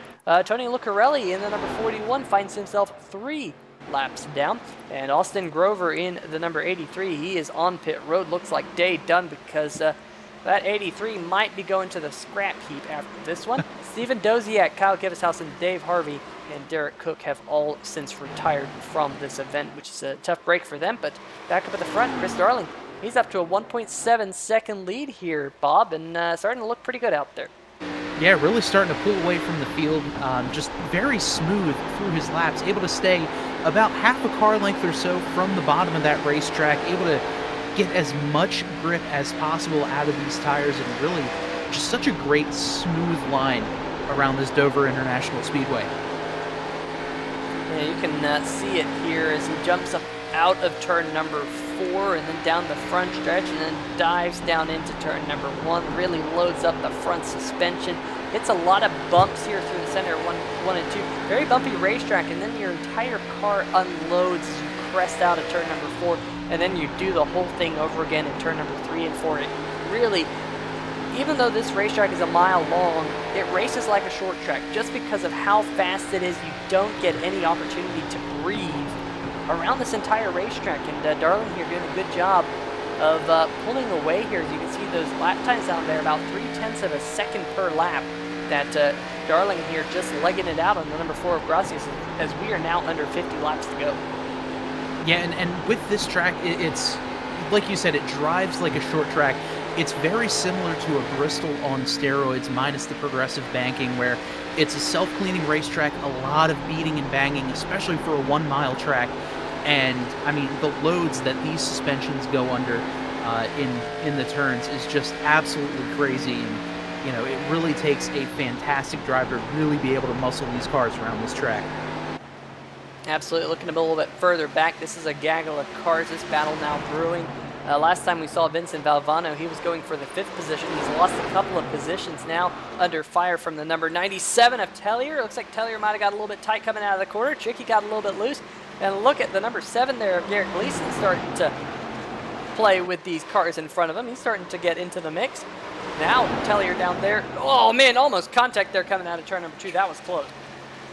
Tony Lucarelli in the number 41 finds himself 3 laps down. And Austin Grover in the number 83. He is on pit road. Looks like day done because that 83 might be going to the scrap heap after this one. Stephen Doziak, Kyle Givishausen, Dave Harvey, and Derek Cook have all since retired from this event, which is a tough break for them. But back up at the front, Chris Darling, he's up to a 1.7 second lead here, Bob, and starting to look pretty good out there. Yeah, really starting to pull away from the field, just very smooth through his laps, able to stay about half a car length or so from the bottom of that racetrack, able to get as much grip as possible out of these tires, and really just such a great smooth line around this Dover International Speedway. Yeah, you can see it here as he jumps up out of turn number 4 and then down the front stretch and then dives down into turn number 1, really loads up the front suspension. Hits a lot of bumps here through the center, 1 and 2. Very bumpy racetrack, and then your entire car unloads as you crest out of turn number 4, and then you do the whole thing over again in turn number 3 and 4. It really, even though this racetrack is a mile long, it races like a short track. Just because of how fast it is, you don't get any opportunity to breathe around this entire racetrack. And Darling here doing a good job of pulling away here. As you can see those lap times down there, about 0.3 of a second per lap. That Darling here just legging it out on the number 4 of Gracias as we are now under 50 laps to go. Yeah, and with this track, it's, like you said, it drives like a short track. It's very similar to a Bristol on steroids minus the progressive banking, where it's a self-cleaning racetrack, a lot of beating and banging, especially for a 1-mile track. And, I mean, the loads that these suspensions go under in the turns is just absolutely crazy. And, you know, it really takes a fantastic driver to really be able to muscle these cars around this track. Absolutely. Looking a little bit further back, this is a gaggle of cars. This battle now brewing. Last time we saw Vincent Valvano, he was going for the 5th position. He's lost a couple of positions now, under fire from the number 97 of Tellier. Looks like Tellier might have got a little bit tight coming out of the corner. Chicky got a little bit loose. And look at the number 7 there of Garrett Gleason starting to play with these cars in front of him. He's starting to get into the mix. Now Tellier down there. Oh man, almost contact there coming out of turn number 2. That was close.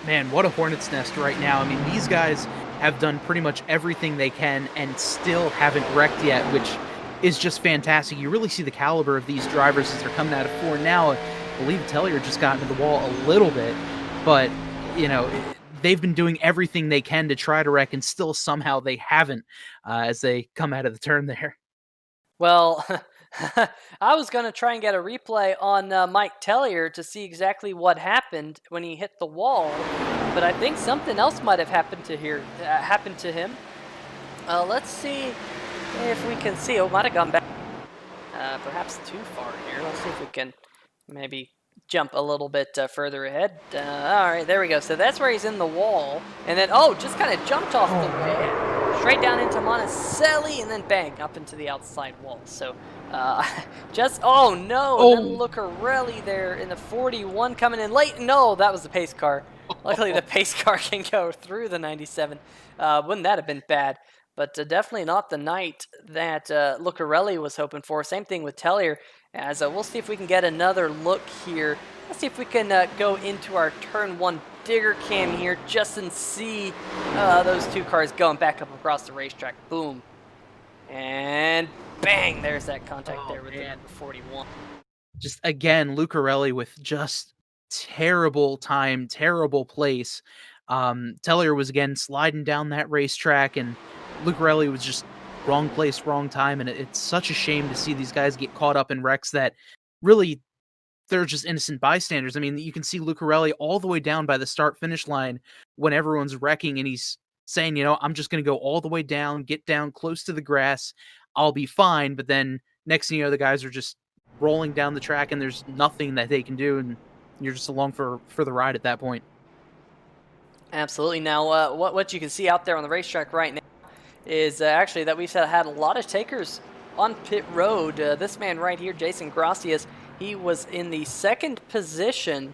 Man, what a hornet's nest right now. I mean, these guys have done pretty much everything they can and still haven't wrecked yet, which is just fantastic. You really see the caliber of these drivers as they're coming out of 4 now. I believe Tellier just got into the wall a little bit, but, you know, they've been doing everything they can to try to wreck, and still somehow they haven't as they come out of the turn there. Well, I was going to try and get a replay on Mike Tellier to see exactly what happened when he hit the wall, but I think something else might have happened to him. Let's see if we can see. Oh, might have gone back perhaps too far here. Let's see if we can maybe jump a little bit further ahead. All right, there we go. So that's where he's in the wall, and then, oh, just kind of jumped off the way, straight down into Monticelli, and then bang, up into the outside wall. So oh no, Oh. and then Lucarelli there in the 41 coming in late. No, that was the pace car. Luckily, the pace car can go through the 97. Wouldn't that have been bad? But definitely not the night that Lucarelli was hoping for. Same thing with Tellier, as we'll see if we can get another look here. Let's see if we can go into our turn 1 digger cam here just and see those two cars going back up across the racetrack. Boom. And bang, there's that contact Oh, there with the man. number 41. Just again, Lucarelli with just terrible time, terrible place. Tellier was again sliding down that racetrack, and Lucarelli was just wrong place, wrong time. And it's such a shame to see these guys get caught up in wrecks that really they're just innocent bystanders. I mean, you can see Lucarelli all the way down by the start finish line when everyone's wrecking, and he's saying, I'm just going to go all the way down, get down close to the grass, I'll be fine. But then next thing you know, the guys are just rolling down the track, and there's nothing that they can do, and you're just along for the ride at that point. Absolutely. Now, what you can see out there on the racetrack right now is actually that we've had a lot of takers on pit road. This man right here, Jason Gracias, he was in the second position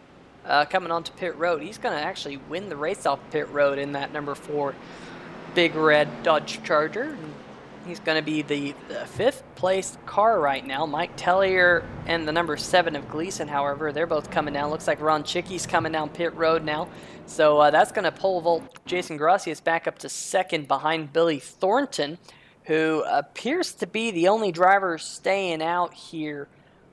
coming onto pit road. He's going to actually win the race off pit road in that number 4 big red Dodge Charger. He's going to be the 5th place car right now. Mike Tellier and the number 7 of Gleason, however, they're both coming down. Looks like Ron Chicky's coming down pit road now. So that's going to pole vault Jason Gracias back up to 2nd behind Billy Thornton, who appears to be the only driver staying out here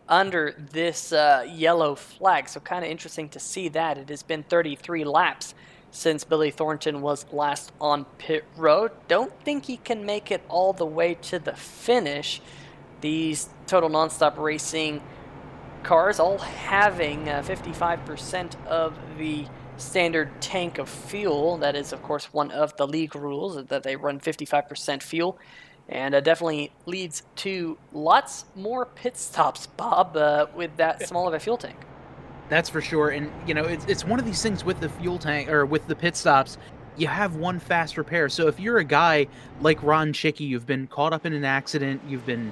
under this yellow flag. So kind of interesting to see that. It has been 33 laps since Billy Thornton was last on pit road. Don't think he can make it all the way to the finish. These Total Nonstop Racing cars all having 55% of the standard tank of fuel. That is, of course, one of the league rules, that they run 55% fuel. And definitely leads to lots more pit stops, Bob, with that small of a fuel tank. That's for sure. And it's one of these things with the fuel tank or with the pit stops. You have one fast repair. So if you're a guy like Ron Chicky, you've been caught up in an accident, you've been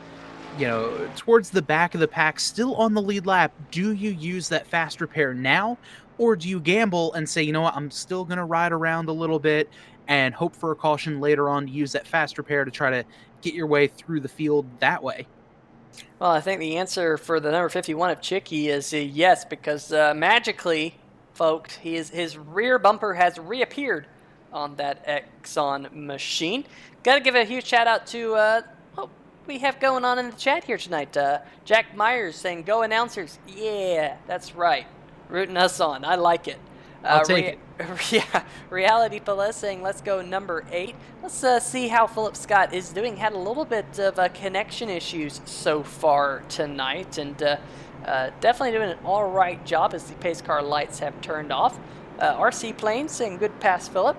towards the back of the pack, still on the lead lap, do you use that fast repair now? Or do you gamble and say, what, I'm still going to ride around a little bit and hope for a caution later on to use that fast repair to try to get your way through the field that way? Well, I think the answer for the number 51 of Chicky is yes, because magically, folks, his rear bumper has reappeared on that Exxon machine. Got to give a huge shout out to what we have going on in the chat here tonight. Jack Myers saying, "Go announcers." Yeah, that's right. Rooting us on. I like it. I'll take it. Yeah, Reality Pelez saying, "Let's go number 8." Let's see how Philip Scott is doing. Had a little bit of connection issues so far tonight, and definitely doing an all right job as the pace car lights have turned off. RC Planes saying, "Good pass, Philip."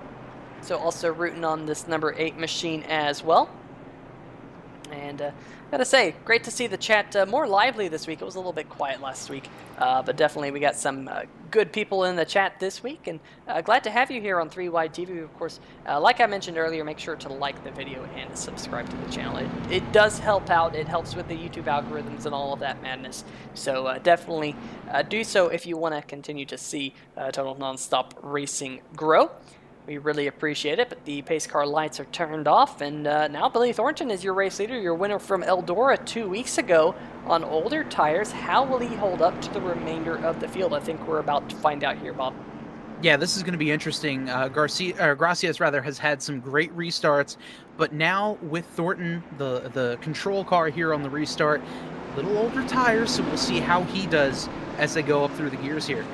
So also rooting on this number 8 machine as well. And gotta say, great to see the chat more lively this week. It was a little bit quiet last week, but definitely we got some good people in the chat this week, and glad to have you here on 3Y TV. Of course, like I mentioned earlier, make sure to like the video and subscribe to the channel. It does help out. It helps with the YouTube algorithms and all of that madness. So definitely do so if you want to continue to see Total Nonstop Racing grow. We really appreciate it, but the pace car lights are turned off, and now Billy Thornton is your race leader, your winner from Eldora 2 weeks ago on older tires. How will he hold up to the remainder of the field? I think we're about to find out here, Bob. Yeah, this is going to be interesting. Gracias has had some great restarts, but now with Thornton, the control car here on the restart, little older tires, so we'll see how he does as they go up through the gears here.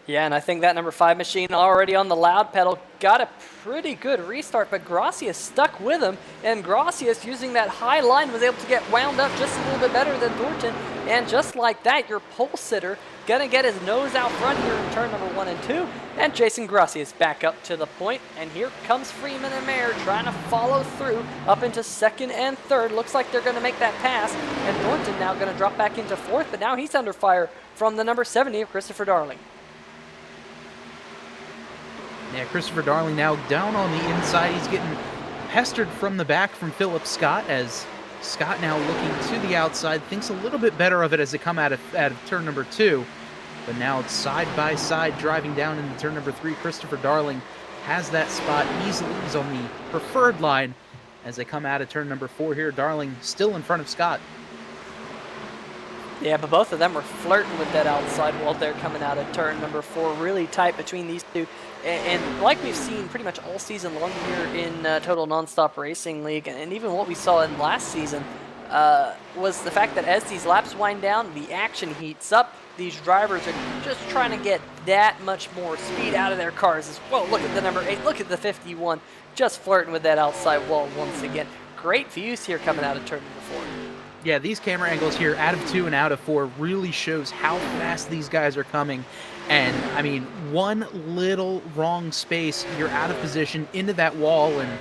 Yeah, and I think that number 5 machine already on the loud pedal got a pretty good restart, but Gracias stuck with him, and Gracias, using that high line, was able to get wound up just a little bit better than Thornton, and just like that, your pole sitter gonna get his nose out front here in turn number 1 and 2, and Jason Gracias back up to the point, and here comes Freeman and Mayer trying to follow through up into 2nd and 3rd. Looks like they're gonna make that pass, and Thornton now gonna drop back into 4th, but now he's under fire from the number 70 of Christopher Darling. Yeah, Christopher Darling now down on the inside. He's getting pestered from the back from Philip Scott, as Scott now looking to the outside, thinks a little bit better of it as they come out of turn number 2. But now it's side by side driving down into turn number 3. Christopher Darling has that spot easily. He's on the preferred line as they come out of turn number 4 here. Darling still in front of Scott. Yeah, but both of them were flirting with that outside wall there coming out of turn number 4. Really tight between these two. And like we've seen pretty much all season long here in Total Nonstop Racing League, and even what we saw in last season, was the fact that as these laps wind down, the action heats up. These drivers are just trying to get that much more speed out of their cars as well. Look at the number 8, look at the 51, just flirting with that outside wall once again. Great views here coming out of turn number 4. Yeah, these camera angles here, out of 2 and out of 4, really shows how fast these guys are coming. And, I mean, one little wrong space, you're out of position into that wall, and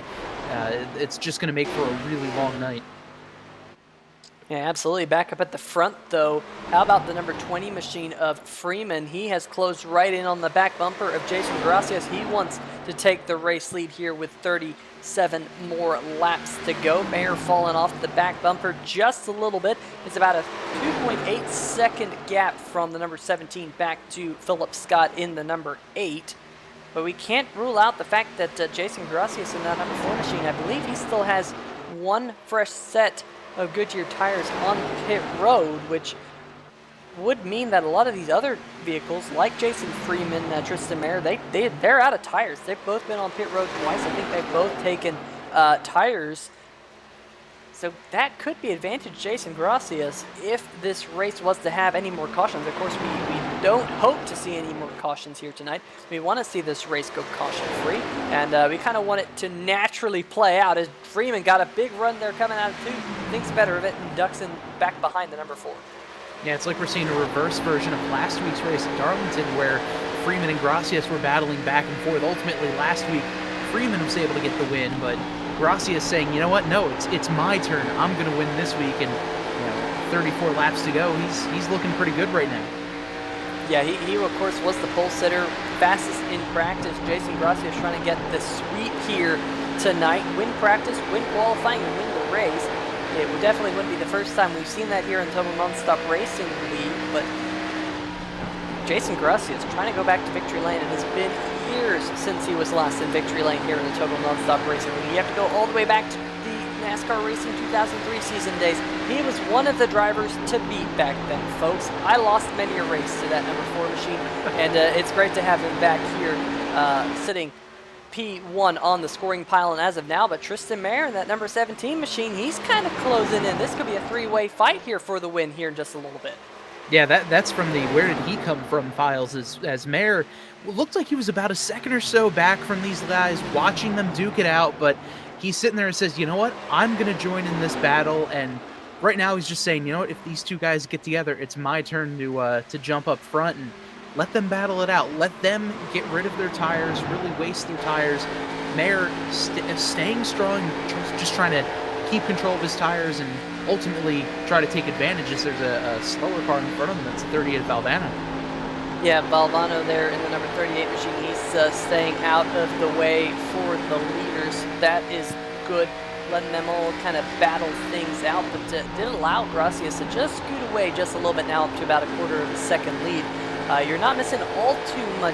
it's just going to make for a really long night. Yeah, absolutely. Back up at the front, though, how about the number 20 machine of Freeman? He has closed right in on the back bumper of Jason Gracias. He wants to take the race lead here with 37 more laps to go. Mayer falling off the back bumper just a little bit. It's about a 2.8 second gap from the number 17 back to Philip Scott in the number 8. But we can't rule out the fact that Jason Gracias in that number 4 machine, I believe he still has one fresh set of Goodyear tires on pit road, which would mean that a lot of these other vehicles, like Jason Freeman, Tristan Mayer, they're out of tires. They've both been on pit road twice. I think they've both taken tires. So that could be advantage Jason Gracias if this race was to have any more cautions. Of course, we don't hope to see any more cautions here tonight. We want to see this race go caution-free, and we kind of want it to naturally play out as Freeman got a big run there coming out of 2, thinks better of it, and ducks in back behind the number 4. Yeah, it's like we're seeing a reverse version of last week's race at Darlington, where Freeman and Gracias were battling back and forth. Ultimately, last week, Freeman was able to get the win, but Gracias saying, you know what, no, it's my turn. I'm going to win this week, and 34 laps to go. He's looking pretty good right now. Yeah, he of course was the pole sitter, fastest in practice. Jason Gracias trying to get the sweep here tonight. Win practice, win qualifying, and win the race. It definitely wouldn't be the first time we've seen that here in Total Nonstop Racing League, but Jason Gracias trying to go back to victory lane. It has been years since he was last in victory lane here in the Total Nonstop Racing League. You have to go all the way back to the NASCAR Racing 2003 season days. He was one of the drivers to beat back then, folks. I lost many a race to that number 4 machine, and it's great to have him back here sitting P1 on the scoring pile, and as of now, but Tristan Mayer in that number 17 machine, he's kind of closing in. This could be a 3-way fight here for the win here in just a little bit. Yeah, that's from the where did he come from files, as Mayer looked like he was about a second or so back from these guys, watching them duke it out, but he's sitting there and says, you know what, I'm going to join in this battle, and right now he's just saying, you know what, if these two guys get together, it's my turn to jump up front and let them battle it out. Let them get rid of their tires, really waste their tires. Mayer staying strong, just trying to keep control of his tires and ultimately try to take advantage as there's a slower car in front of him. That's the 38 of Valvano. Yeah, Valvano there in the number 38 machine. He's staying out of the way for the leaders. That is good, letting them all kind of battle things out, but did allow Gracias to just scoot away just a little bit now up to about a quarter of a second lead. You're not missing all too much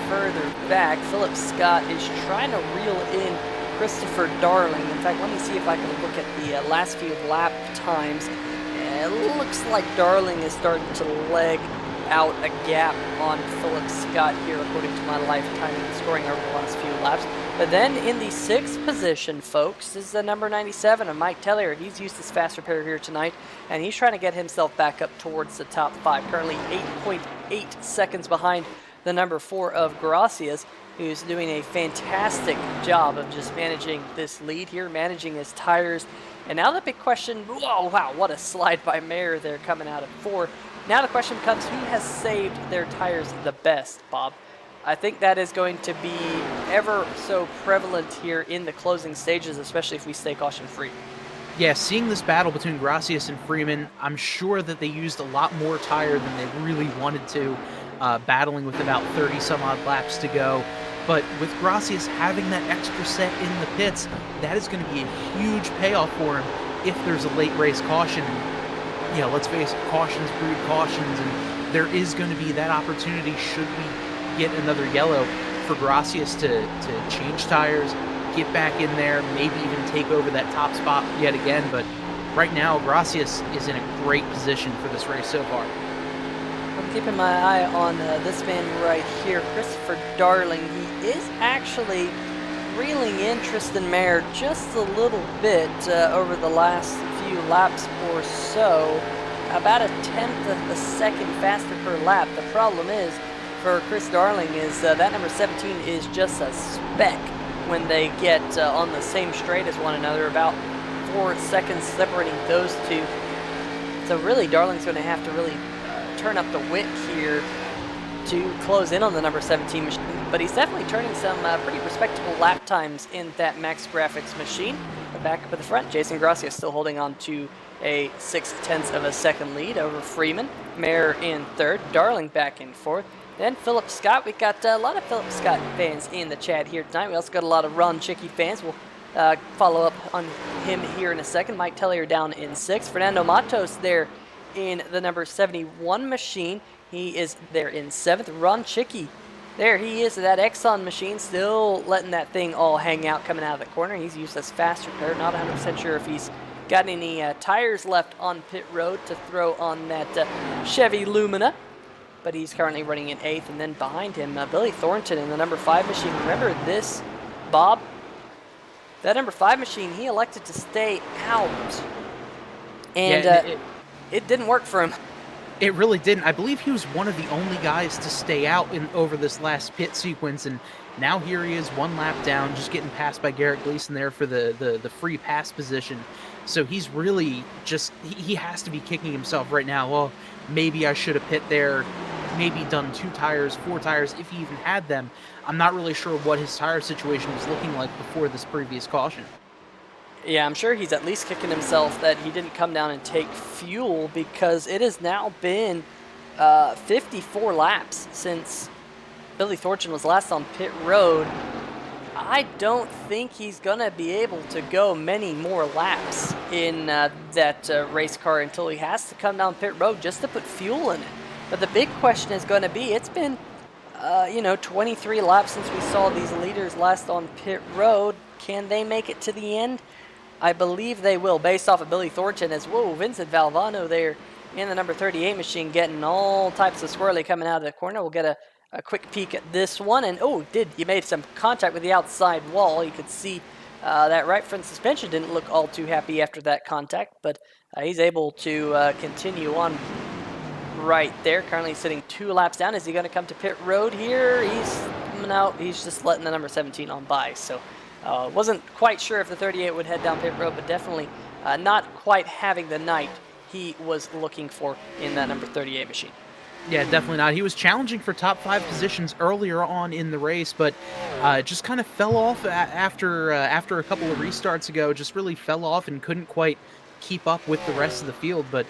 further back. Philip Scott is trying to reel in Christopher Darling. In fact, let me see if I can look at the last few lap times. It looks like Darling is starting to leg out a gap on Philip Scott here, according to my live timing and scoring over the last few laps. But then in the 6th position, folks, is the number 97 of Mike Tellier. He's used his fast repair here tonight, and he's trying to get himself back up towards the top 5. Currently 8.8 seconds behind the number 4 of Gracias, who's doing a fantastic job of just managing this lead here, managing his tires. And now the big question, whoa, wow, what a slide by Mayer there coming out of 4. Now the question becomes, who has saved their tires the best, Bob? I think that is going to be ever so prevalent here in the closing stages, especially if we stay caution-free. Yeah, seeing this battle between Gracias and Freeman, I'm sure that they used a lot more tire than they really wanted to, battling with about 30-some-odd laps to go. But with Gracias having that extra set in the pits, that is going to be a huge payoff for him if there's a late race caution. Yeah, let's face it, cautions breed cautions, and there is going to be that opportunity should we get another yellow for Gracias to change tires, get back in there, maybe even take over that top spot yet again. But right now, Gracias is in a great position for this race so far. I'm keeping my eye on this man right here, Christopher Darling. He is actually reeling in Tristan Mayer just a little bit over the last few laps or so. About a tenth of a second faster per lap. The problem is for Chris Darling is that number 17 is just a speck when they get on the same straight as one another, about 4 seconds separating those two. So really Darling's going to have to really turn up the wick here to close in on the number 17 machine, but he's definitely turning some pretty respectable lap times in that Max Graphics machine. But back up at the front, Jason Gracia still holding on to a 0.6 of a second lead over Freeman. Mayer in third, Darling back in fourth. Then Philip Scott. We've got a lot of Philip Scott fans in the chat here tonight. We also got a lot of Ron Chicky fans. We'll follow up on him here in a second. Mike Tellier down in sixth. Fernando Matos there in the number 71 machine. He is there in seventh. Ron Chicky, there he is, that Exxon machine, still letting that thing all hang out coming out of the corner. He's used as fast repair. Not 100% sure if he's got any tires left on pit road to throw on that Chevy Lumina, but he's currently running in eighth. And then behind him, Billy Thornton in the number 5 machine. Remember this, Bob? That number 5 machine, he elected to stay out, and it didn't work for him. It really didn't. I believe he was one of the only guys to stay out over this last pit sequence, and now here he is 1 lap down, just getting passed by Garrett Gleason there for the free pass position. So he's really just, he has to be kicking himself right now. Well, maybe I should have pit there, maybe done 2 tires, 4 tires, if he even had them. I'm not really sure what his tire situation was looking like before this previous caution. Yeah, I'm sure he's at least kicking himself that he didn't come down and take fuel, because it has now been 54 laps since Billy Thornton was last on pit road. I don't think he's going to be able to go many more laps in that race car until he has to come down pit road just to put fuel in it. But the big question is going to be, it's been 23 laps since we saw these leaders last on pit road. Can they make it to the end? I believe they will, based off of Billy Thornton, as Vincent Valvano there in the number 38 machine getting all types of swirly coming out of the corner. We'll get a quick peek at this one, and he made some contact with the outside wall. You could see that right front suspension didn't look all too happy after that contact, but he's able to continue on right there. Currently sitting 2 laps down. Is he going to come to pit road here? He's just letting the number 17 on by, so wasn't quite sure if the 38 would head down pit road, but definitely not quite having the night he was looking for in that number 38 machine. Yeah, definitely not. He was challenging for top 5 positions earlier on in the race, but just kind of fell off after a couple of restarts ago. Just really fell off and couldn't quite keep up with the rest of the field. But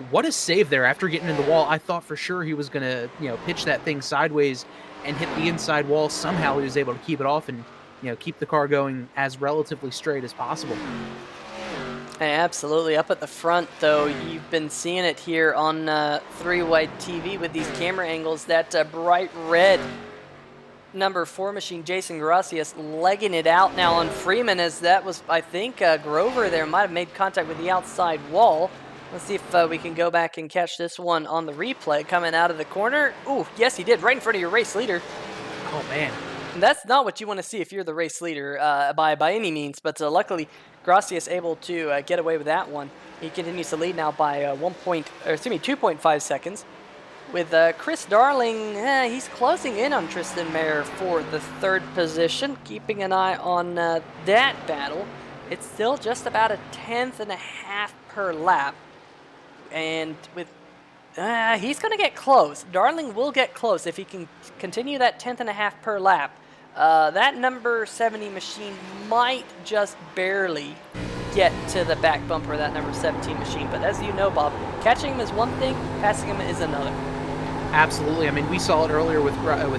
what a save there after getting in the wall. I thought for sure he was going to pitch that thing sideways and hit the inside wall. Somehow he was able to keep it off and keep the car going as relatively straight as possible. Hey, absolutely. Up at the front, though, you've been seeing it here on 3-Wide TV with these camera angles. That bright red number 4 machine, Jason Gracias, legging it out now on Freeman, as that was, I think, Grover there might have made contact with the outside wall. Let's see if we can go back and catch this one on the replay. Coming out of the corner. Ooh, yes, he did, right in front of your race leader. Oh, man. And that's not what you want to see if you're the race leader by any means, but luckily Gracias able to get away with that one. He continues to lead now by 2.5 seconds. With Chris Darling, he's closing in on Tristan Mayer for the 3rd position, keeping an eye on that battle. It's still just about a 1/10.5 per lap, and with he's going to get close. Darling will get close if he can continue that 1/10.5 per lap. That number 70 machine might just barely get to the back bumper of that number 17 machine. But as you know, Bob, catching him is one thing, passing him is another. Absolutely. I mean, we saw it earlier with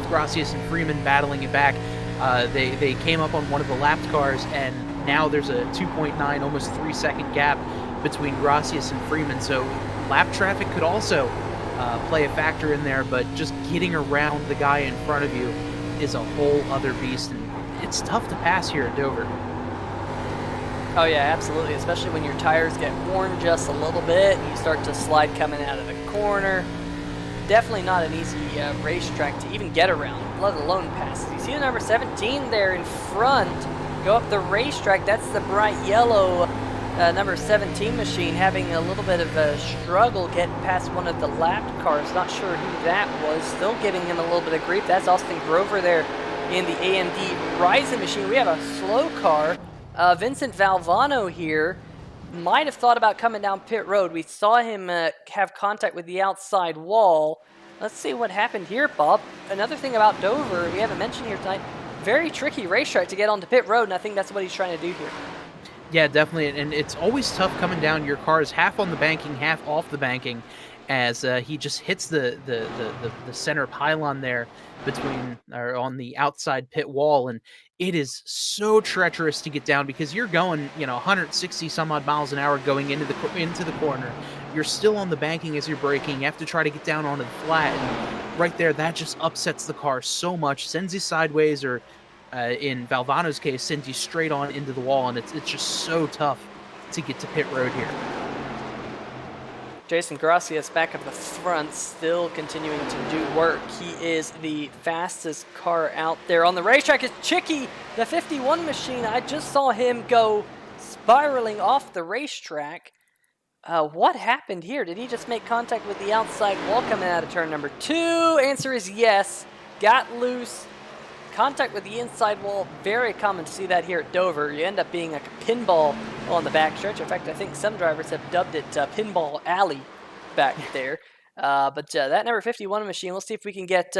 Gracias and Freeman battling it back. They came up on one of the lapped cars, and now there's a 2.9, almost 3-second gap between Gracias and Freeman. So lap traffic could also play a factor in there, but just getting around the guy in front of you is a whole other beast, and it's tough to pass here at Dover. Oh yeah, absolutely, especially when your tires get worn just a little bit and you start to slide coming out of the corner. Definitely not an easy racetrack to even get around, let alone pass. You see the number 17 there in front go up the racetrack. That's the bright yellow number 17 machine having a little bit of a struggle getting past one of the lap cars. Not sure who that was. Still giving him a little bit of grief. That's Austin Grover there in the AMD Ryzen machine. We have a slow car. Vincent Valvano here might have thought about coming down pit road. We saw him have contact with the outside wall. Let's see what happened here, Bob. Another thing about Dover we haven't mentioned here tonight, very tricky racetrack to get onto pit road, and I think that's what he's trying to do here. Yeah, definitely, and it's always tough coming down. Your car is half on the banking, half off the banking, as he just hits the center pylon there between or on the outside pit wall, and it is so treacherous to get down because you're going 160 some odd miles an hour going into the corner. You're still on the banking as you're braking. You have to try to get down onto the flat, and right there that just upsets the car so much, sends you sideways, or in Valvano's case, sends you straight on into the wall, and it's just so tough to get to pit road here. Jason Gracias back up the front, still continuing to do work. He is the fastest car out there on the racetrack. It's Chicky, the 51 machine. I just saw him go spiraling off the racetrack. What happened here? Did he just make contact with the outside wall coming out of turn number 2? Answer is yes. Got loose. Contact with the inside wall, very common to see that here at Dover. You end up being like a pinball on the back stretch. In fact, I think some drivers have dubbed it Pinball Alley back there. But that number 51 machine, we'll see if we can get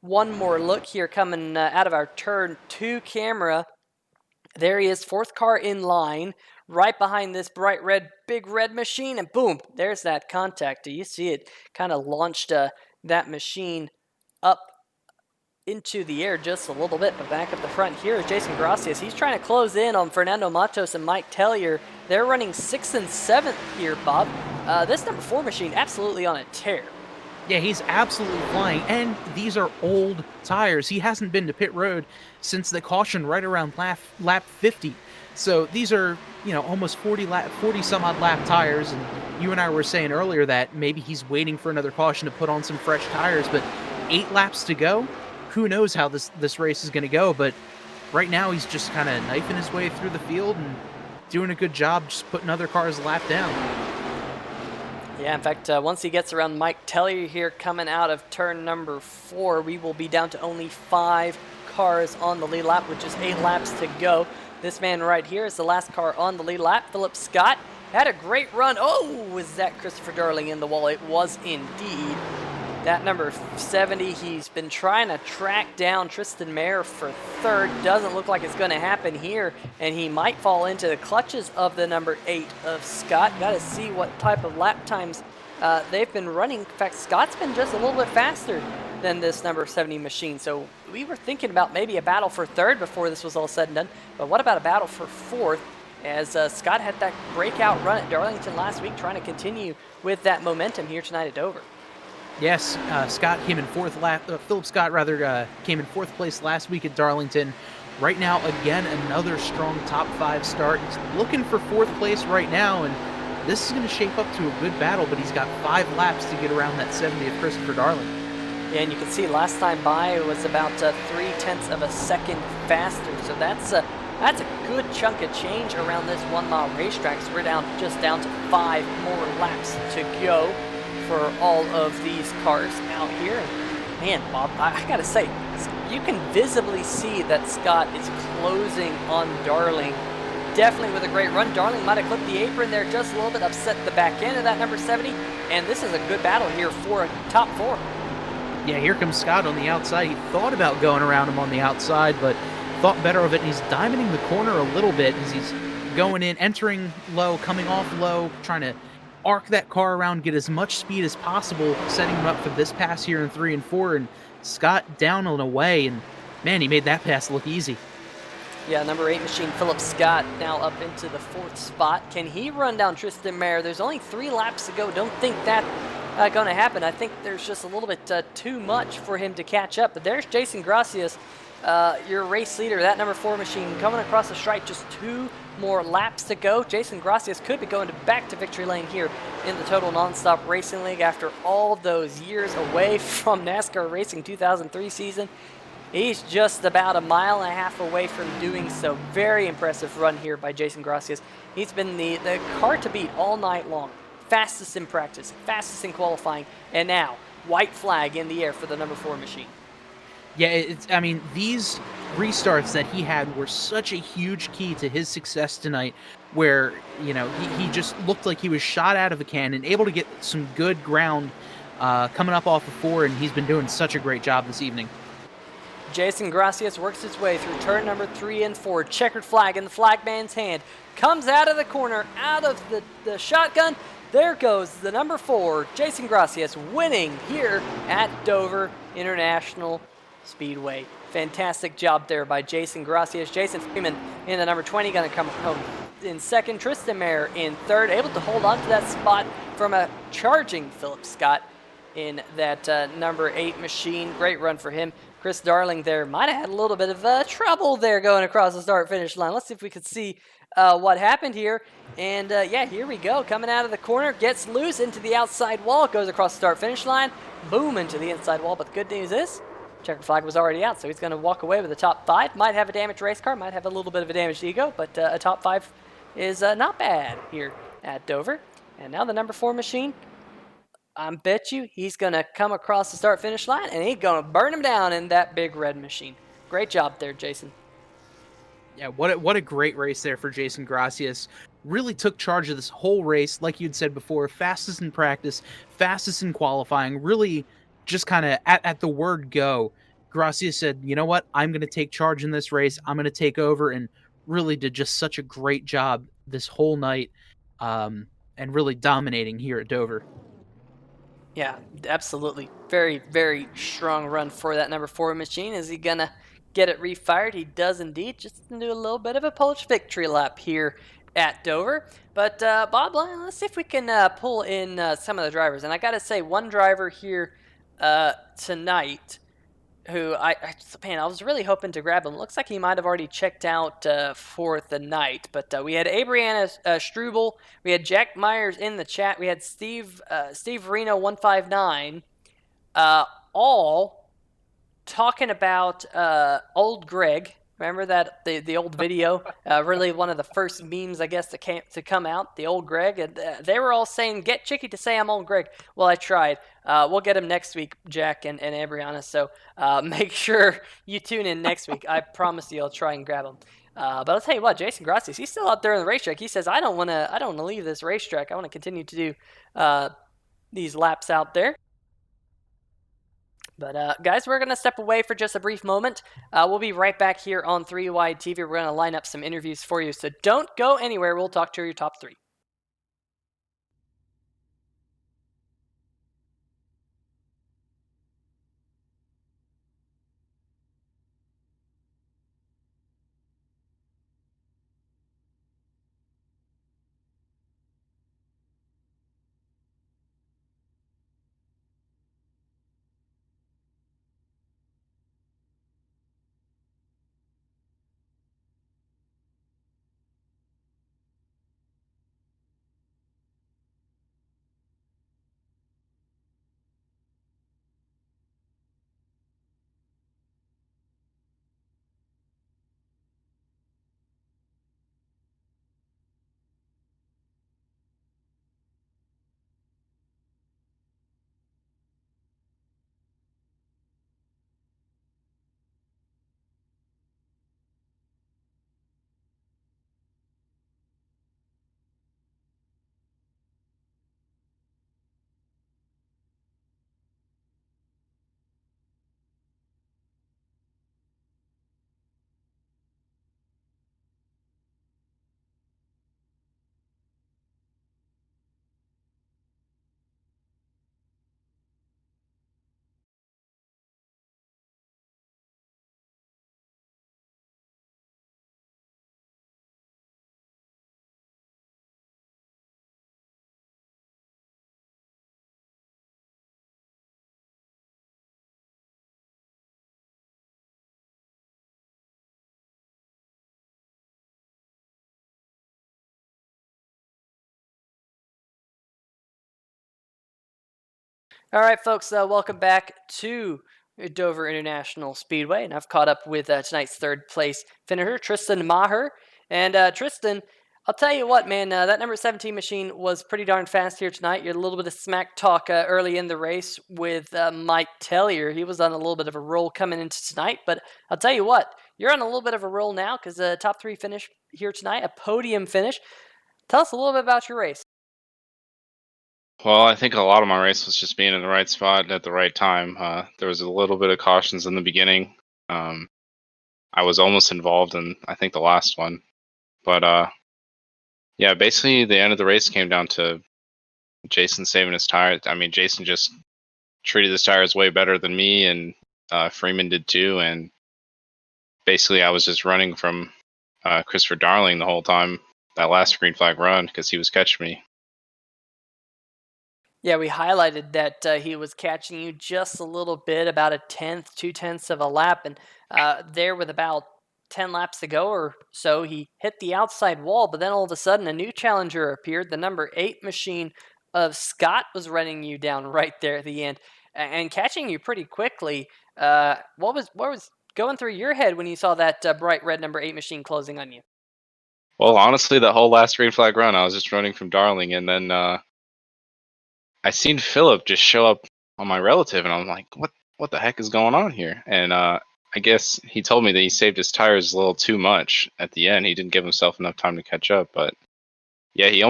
one more look here coming out of our turn 2 camera. There he is, 4th car in line, right behind this bright red, big red machine, and boom, there's that contact. Do you see it kind of launched that machine up into the air just a little bit, but back up the front here is Jason Gracias. He's trying to close in on Fernando Matos and Mike Tellier. They're running 6th and 7th here, Bob. This number 4 machine absolutely on a tear. Yeah, he's absolutely flying, and these are old tires. He hasn't been to pit road since the caution right around lap 50. So these are, almost 40 some odd lap tires, and you and I were saying earlier that maybe he's waiting for another caution to put on some fresh tires, but 8 laps to go. Who knows how this race is going to go, but right now he's just kind of knifing his way through the field and doing a good job just putting other cars lap down. Yeah, in fact, once he gets around Mike Tellier here coming out of turn number 4, we will be down to only 5 cars on the lead lap with just 8 laps to go. This man right here is the last car on the lead lap. Philip Scott had a great run. Oh, was that Christopher Darling in the wall? It was indeed. That number 70, he's been trying to track down Tristan Mayer for 3rd. Doesn't look like it's going to happen here, and he might fall into the clutches of the number 8 of Scott. Got to see what type of lap times they've been running. In fact, Scott's been just a little bit faster than this number 70 machine. So we were thinking about maybe a battle for 3rd before this was all said and done. But what about a battle for 4th? As Scott had that breakout run at Darlington last week, trying to continue with that momentum here tonight at Dover. Yes, Scott came in 4th Philip Scott came in 4th place last week at Darlington. Right now, again, another strong top 5 start. He's looking for 4th place right now, and this is going to shape up to a good battle, but he's got 5 laps to get around that 70 of Christopher Darling. Yeah, and you can see last time by it was about 3/10 of a second faster, so that's a good chunk of change around this 1 mile racetrack. So we're down to 5 more laps to go for all of these cars out here. And man, Bob, I gotta say, you can visibly see that Scott is closing on Darling. Definitely with a great run. Darling might have clipped the apron there just a little bit, upset the back end of that number 70, and this is a good battle here for a top 4. Yeah, here comes Scott on the outside. He thought about going around him on the outside, but thought better of it, and he's diamonding the corner a little bit as he's going in, entering low, coming off low, trying to arc that car around, get as much speed as possible, setting him up for this pass here in 3 and 4, and Scott down and away, and man, he made that pass look easy. Yeah, number 8 machine, Philip Scott, now up into the 4th spot. Can he run down Tristan Mayer? There's only 3 laps to go. Don't think that going to happen. I think there's just a little bit too much for him to catch up. But there's Jason Gracias your race leader, that number 4 machine, coming across the stripe. Just 2 more laps to go. Jason Gracias could be going back to victory lane here in the Total Nonstop Racing League after all those years away from NASCAR Racing 2003 season. He's just about a mile and a half away from doing so. Very impressive run here by Jason Gracias. He's been the car to beat all night long. Fastest in practice, fastest in qualifying, and now white flag in the air for the number 4 machine. Yeah, I mean, these restarts that he had were such a huge key to his success tonight, where, he just looked like he was shot out of a cannon, able to get some good ground coming up off the 4, and he's been doing such a great job this evening. Jason Gracias works his way through turn number 3 and 4. Checkered flag in the flagman's hand. Comes out of the corner, out of the shotgun. There goes the number 4, Jason Gracias, winning here at Dover International Speedway. Fantastic job there by Jason Gracias. Jason Freeman in the number 20, going to come home in second. Tristan Mayer in third, able to hold on to that spot from a charging Philip Scott in that number 8 machine. Great run for him. Chris Darling there might have had a little bit of trouble there going across the start-finish line. Let's see if we could see what happened here. And yeah, here we go. Coming out of the corner, gets loose into the outside wall, goes across the start-finish line, boom, into the inside wall. But the good news is, checkered flag was already out, so he's going to walk away with a top 5. Might have a damaged race car, might have a little bit of a damaged ego, but a top 5 is not bad here at Dover. And now the number 4 machine, I bet you he's going to come across the start-finish line, and he's going to burn him down in that big red machine. Great job there, Jason. Yeah, what a great race there for Jason Gracias. Really took charge of this whole race, like you'd said before, fastest in practice, fastest in qualifying, really just kind of at the word go. Gracias said, you know what, I'm going to take charge in this race, I'm going to take over, and really did just such a great job this whole night, and really dominating here at Dover. Yeah, absolutely. Very, very strong run for that number 4 machine. Is he going to get it refired? He does indeed. Just do a little bit of a Polish victory lap here at Dover. But Bob, let's see if we can pull in some of the drivers. And I got to say, one driver here tonight who man, I was really hoping to grab him. Looks like he might have already checked out for the night. But we had Abrianna Struble, we had Jack Myers in the chat, we had Steve Reno 159, all talking about old Greg. Remember that the old video? Really one of the first memes, I guess, to come out. The old Greg, and they were all saying, "Get Chicky to say I'm old Greg." Well, I tried. We'll get him next week, Jack and Abrianna. So make sure you tune in next week. I promise you, I'll try and grab him. But I'll tell you what, Jason Gracias, he's still out there in the racetrack. He says, "I don't want to leave this racetrack. I want to continue to do these laps out there." But guys, we're going to step away for just a brief moment. We'll be right back here on 3 Wide TV. We're going to line up some interviews for you, so don't go anywhere. We'll talk to your top 3. All right, folks, welcome back to Dover International Speedway, and I've caught up with tonight's third place finisher, Tristan Maher. And Tristan, I'll tell you what, man, that number 17 machine was pretty darn fast here tonight. You had a little bit of smack talk early in the race with Mike Tellier. He was on a little bit of a roll coming into tonight, but I'll tell you what, you're on a little bit of a roll now because top three finish here tonight, a podium finish. Tell us a little bit about your race. Well, I think a lot of my race was just being in the right spot at the right time. There was a little bit of cautions in the beginning. I was almost involved in, I think, the last one. But yeah, basically the end of the race came down to Jason saving his tires. I mean, Jason just treated his tires way better than me, and Freeman did too. And basically, I was just running from Christopher Darling the whole time, that last green flag run, because he was catching me. Yeah, we highlighted that he was catching you just a little bit, about a tenth, 2/10 of a lap, and there with about 10 laps to go or so, he hit the outside wall. But then all of a sudden, a new challenger appeared. The number 8 machine of Scott was running you down right there at the end and catching you pretty quickly. What was going through your head when you saw that bright red number 8 machine closing on you? Well, honestly, the whole last green flag run, I was just running from Darling, and then I seen Philip just show up on my relative, and I'm like, what the heck is going on here? And I guess he told me that he saved his tires a little too much at the end. He didn't give himself enough time to catch up. But yeah, he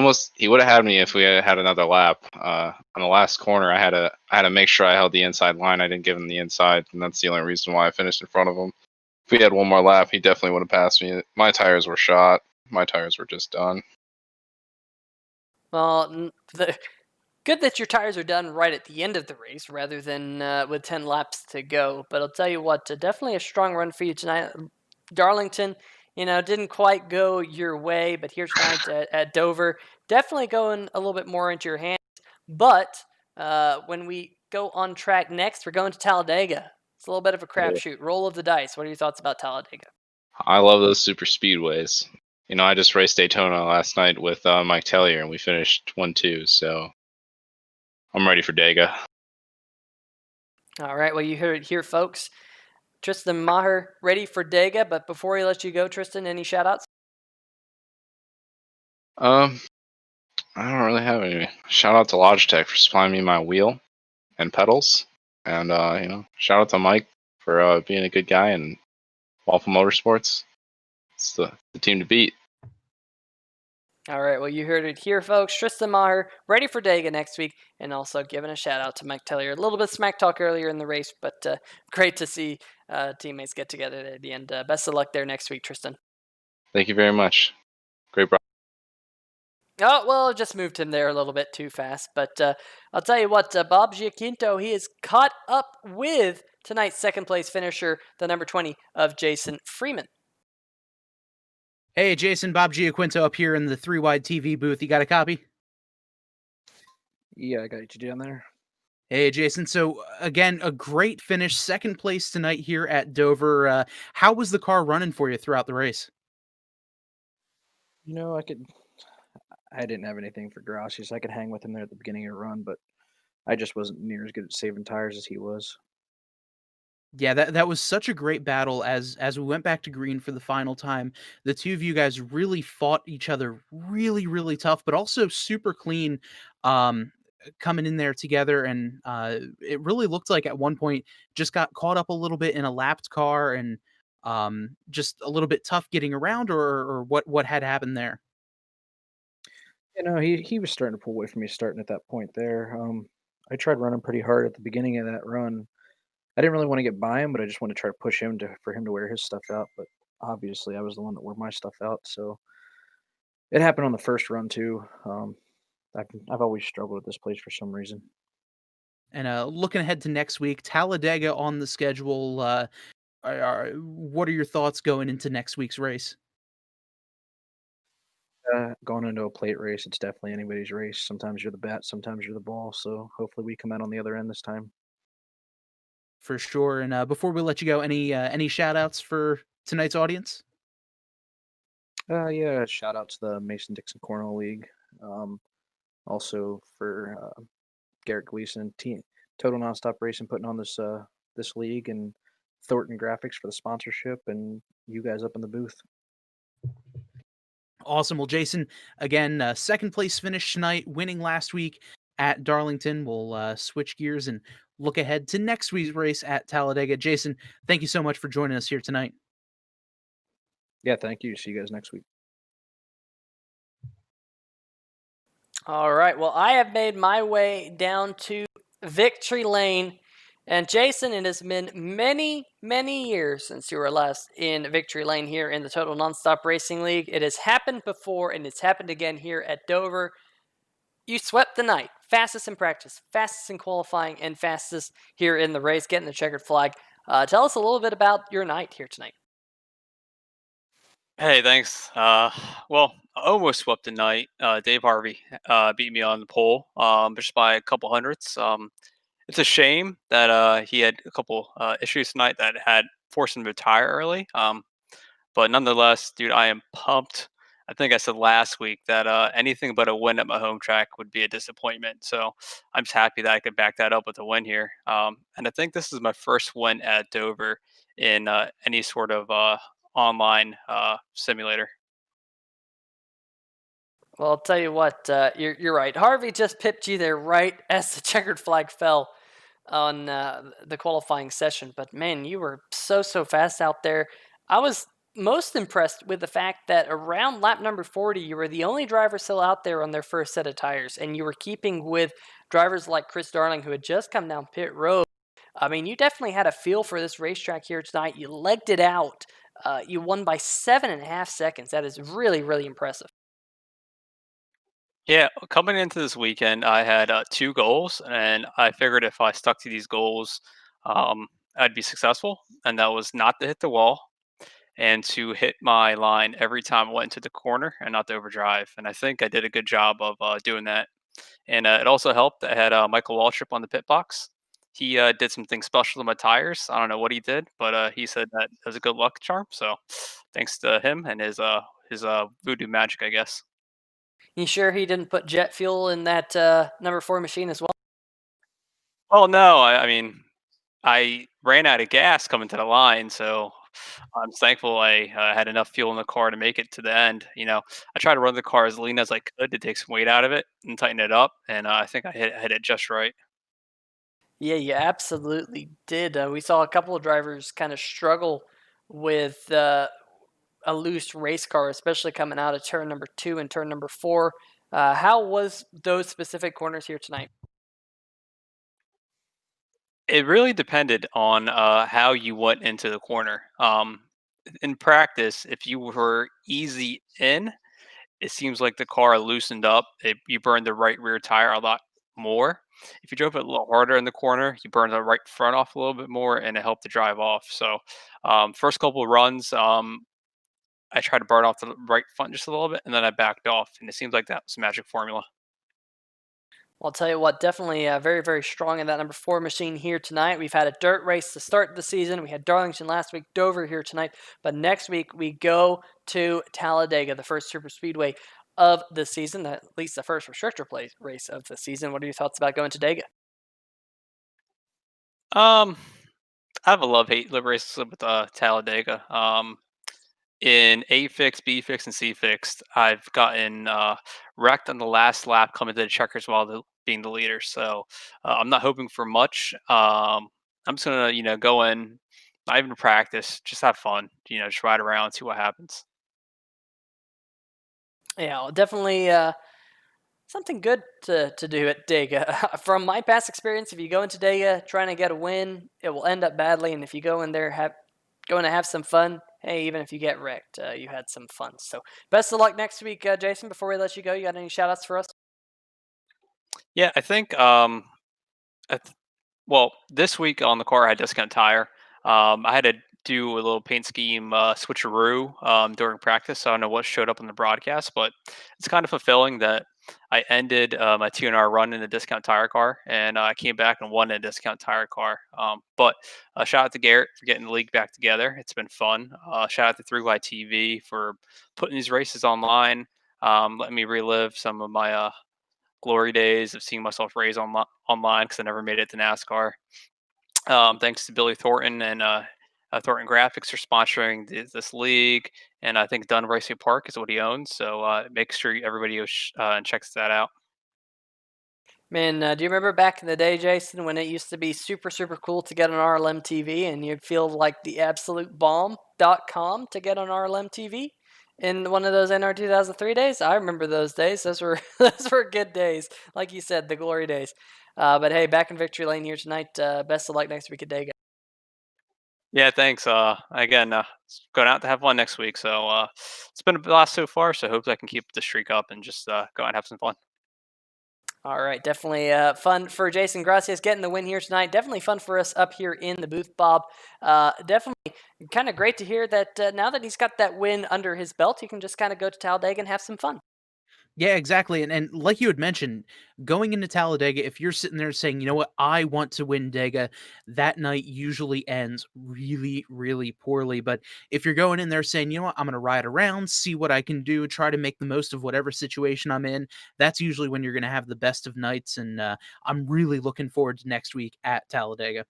would have had me if we had another lap. On the last corner, I had to make sure I held the inside line. I didn't give him the inside, and that's the only reason why I finished in front of him. If we had one more lap, he definitely would have passed me. My tires were shot. My tires were just done. Well, good that your tires are done right at the end of the race rather than with 10 laps to go. But I'll tell you what, definitely a strong run for you tonight. Darlington, didn't quite go your way, but here tonight at Dover, definitely going a little bit more into your hands. But when we go on track next, we're going to Talladega. It's a little bit of a crapshoot. Roll of the dice. What are your thoughts about Talladega? I love those super speedways. I just raced Daytona last night with Mike Tellier, and we finished 1-2. So I'm ready for Dega. All right, well, you heard it here, folks. Tristan Maher ready for Dega, but before we let you go, Tristan, any shout-outs? I don't really have any. Shout out to Logitech for supplying me my wheel and pedals, and shout out to Mike for being a good guy, and Waffle Motorsports. It's the team to beat. All right, well, you heard it here, folks. Tristan Maher ready for Dega next week, and also giving a shout out to Mike Tellier. A little bit of smack talk earlier in the race, but great to see teammates get together at the end. Best of luck there next week, Tristan. Thank you very much. Great. Oh, well, just moved him there a little bit too fast. But I'll tell you what, Bob Giaquinto, he is caught up with tonight's second place finisher, the number 20 of Jason Freeman. Hey, Jason, Bob Giaquinto up here in the 3-Wide TV booth. You got a copy? Yeah, I got you down there. Hey, Jason. So, again, a great finish. Second place tonight here at Dover. How was the car running for you throughout the race? I didn't have anything for Grassi, so I could hang with him there at the beginning of the run, but I just wasn't near as good at saving tires as he was. Yeah, that was such a great battle as we went back to green for the final time. The two of you guys really fought each other really, really tough, but also super clean, um, coming in there together. And it really looked like at one point just got caught up a little bit in a lapped car and just a little bit tough getting around, or what had happened there. He was starting to pull away from me starting at that point there. I tried running pretty hard at the beginning of that run. I didn't really want to get by him, but I just wanted to try to push him for him to wear his stuff out. But obviously, I was the one that wore my stuff out, so it happened on the first run too. I've always struggled with this place for some reason. And looking ahead to next week, Talladega on the schedule. What are your thoughts going into next week's race? Going into a plate race, it's definitely anybody's race. Sometimes you're the bat, sometimes you're the ball. So hopefully we come out on the other end this time. For sure. And before we let you go, any shout outs for tonight's audience? Yeah, shout out to the Mason Dixon Cornhole League. Also for Garrett Gleason, Total Nonstop Racing putting on this league, and Thornton Graphics for the sponsorship, and you guys up in the booth. Awesome. Well, Jason, again, second place finish tonight, winning last week at Darlington. We'll switch gears and look ahead to next week's race at Talladega. Jason, thank you so much for joining us here tonight. Yeah, thank you. See you guys next week. All right. Well, I have made my way down to Victory Lane. And Jason, it has been many, many years since you were last in Victory Lane here in the Total Nonstop Racing League. It has happened before, and it's happened again here at Dover. You swept the night. Fastest in practice, fastest in qualifying, and fastest here in the race, getting the checkered flag. Tell us a little bit about your night here tonight. Hey, thanks. Well, I almost swept the night. Dave Harvey beat me on the pole, just by a couple hundredths. It's a shame that he had a couple issues tonight that had forced him to retire early. But nonetheless, dude, I am pumped. I think I said last week that anything but a win at my home track would be a disappointment. So I'm just happy that I could back that up with a win here. And I think this is my first win at Dover in any sort of online simulator. Well, I'll tell you what, you're right. Harvey just pipped you there right as the checkered flag fell on the qualifying session. But man, you were so fast out there. I was most impressed with the fact that around lap number 40, you were the only driver still out there on their first set of tires, and you were keeping with drivers like Chris Darling, who had just come down pit road. I mean, you definitely had a feel for this racetrack here tonight. You legged it out. You won by 7.5 seconds. That is really, really impressive. Yeah, coming into this weekend, I had two goals, and I figured if I stuck to these goals, I'd be successful. And that was not to hit the wall and to hit my line every time I went into the corner and not to overdrive. And I think I did a good job of doing that. And it also helped. I had Michael Waltrip on the pit box. He did something special to my tires. I don't know what he did, but he said that it was a good luck charm. So thanks to him and his voodoo magic, I guess. You sure he didn't put jet fuel in that number 4 machine as well? Oh no, I mean I ran out of gas coming to the line, so I'm thankful I had enough fuel in the car to make it to the end. I tried to run the car as lean as I could to take some weight out of it and tighten it up, and I think I hit it just right. Yeah, you absolutely did. We saw a couple of drivers kind of struggle with a loose race car, especially coming out of turn number 2 and turn number 4. How was those specific corners here tonight? It really depended on how you went into the corner. In practice, if you were easy in, it seems like the car loosened up. You burned the right rear tire a lot more. If you drove it a little harder in the corner, you burned the right front off a little bit more, and it helped to drive off. So, first couple of runs, I tried to burn off the right front just a little bit, and then I backed off, and it seems like that was a magic formula. Well, I'll tell you what, definitely very, very strong in that number 4 machine here tonight. We've had a dirt race to start the season. We had Darlington last week, Dover here tonight. But next week, we go to Talladega, the first super speedway of the season, at least the first restrictor play race of the season. What are your thoughts about going to Dega? Um, I have a love-hate relationship with Talladega. In A fix, B fix, and C fixed, I've gotten wrecked on the last lap coming to the checkers while being the leader. So I'm not hoping for much. I'm just gonna, go in, not even practice, just have fun. Just ride around, see what happens. Yeah, well, definitely something good to do at Dega. From my past experience, if you go into Dega trying to get a win, it will end up badly. And if you go in there going to have some fun, hey, even if you get wrecked, you had some fun. So best of luck next week, Jason. Before we let you go, you got any shout outs for us? Yeah, I think I well, this week on the car, I had discount tire. I had to do a little paint scheme switcheroo during practice. So I don't know what showed up on the broadcast, but it's kind of fulfilling that I ended my TNR run in a discount tire car, and I came back and won a discount tire car. But shout out to Garrett for getting the league back together. It's been fun. Shout out to 3Y TV for putting these races online, letting me relive some of my glory days of seeing myself race online because I never made it to NASCAR. Thanks to Billy Thornton and Thornton Graphics for sponsoring this league, and I think Dunn Racing Park is what he owns. So make sure everybody goes and checks that out. Man, do you remember back in the day, Jason, when it used to be super, super cool to get on RLM TV and you'd feel like the absolute bomb.com to get on RLM TV in one of those NR 2003 days? I remember those days. Those were those were good days. Like you said, the glory days. But hey, back in victory lane here tonight. Best of luck next week at Dega. Yeah, thanks. Again, going out to have fun next week. So it's been a blast so far. So I hope I can keep the streak up and just go out and have some fun. All right, definitely fun for Jason Gracias getting the win here tonight. Definitely fun for us up here in the booth, Bob. Definitely kind of great to hear that now that he's got that win under his belt, he can just kind of go to Talladega and have some fun. Yeah, exactly. And like you had mentioned, going into Talladega, if you're sitting there saying, you know what, I want to win Dega, that night usually ends really, really poorly. But if you're going in there saying, you know what, I'm going to ride around, see what I can do, try to make the most of whatever situation I'm in, that's usually when you're going to have the best of nights. And I'm really looking forward to next week at Talladega.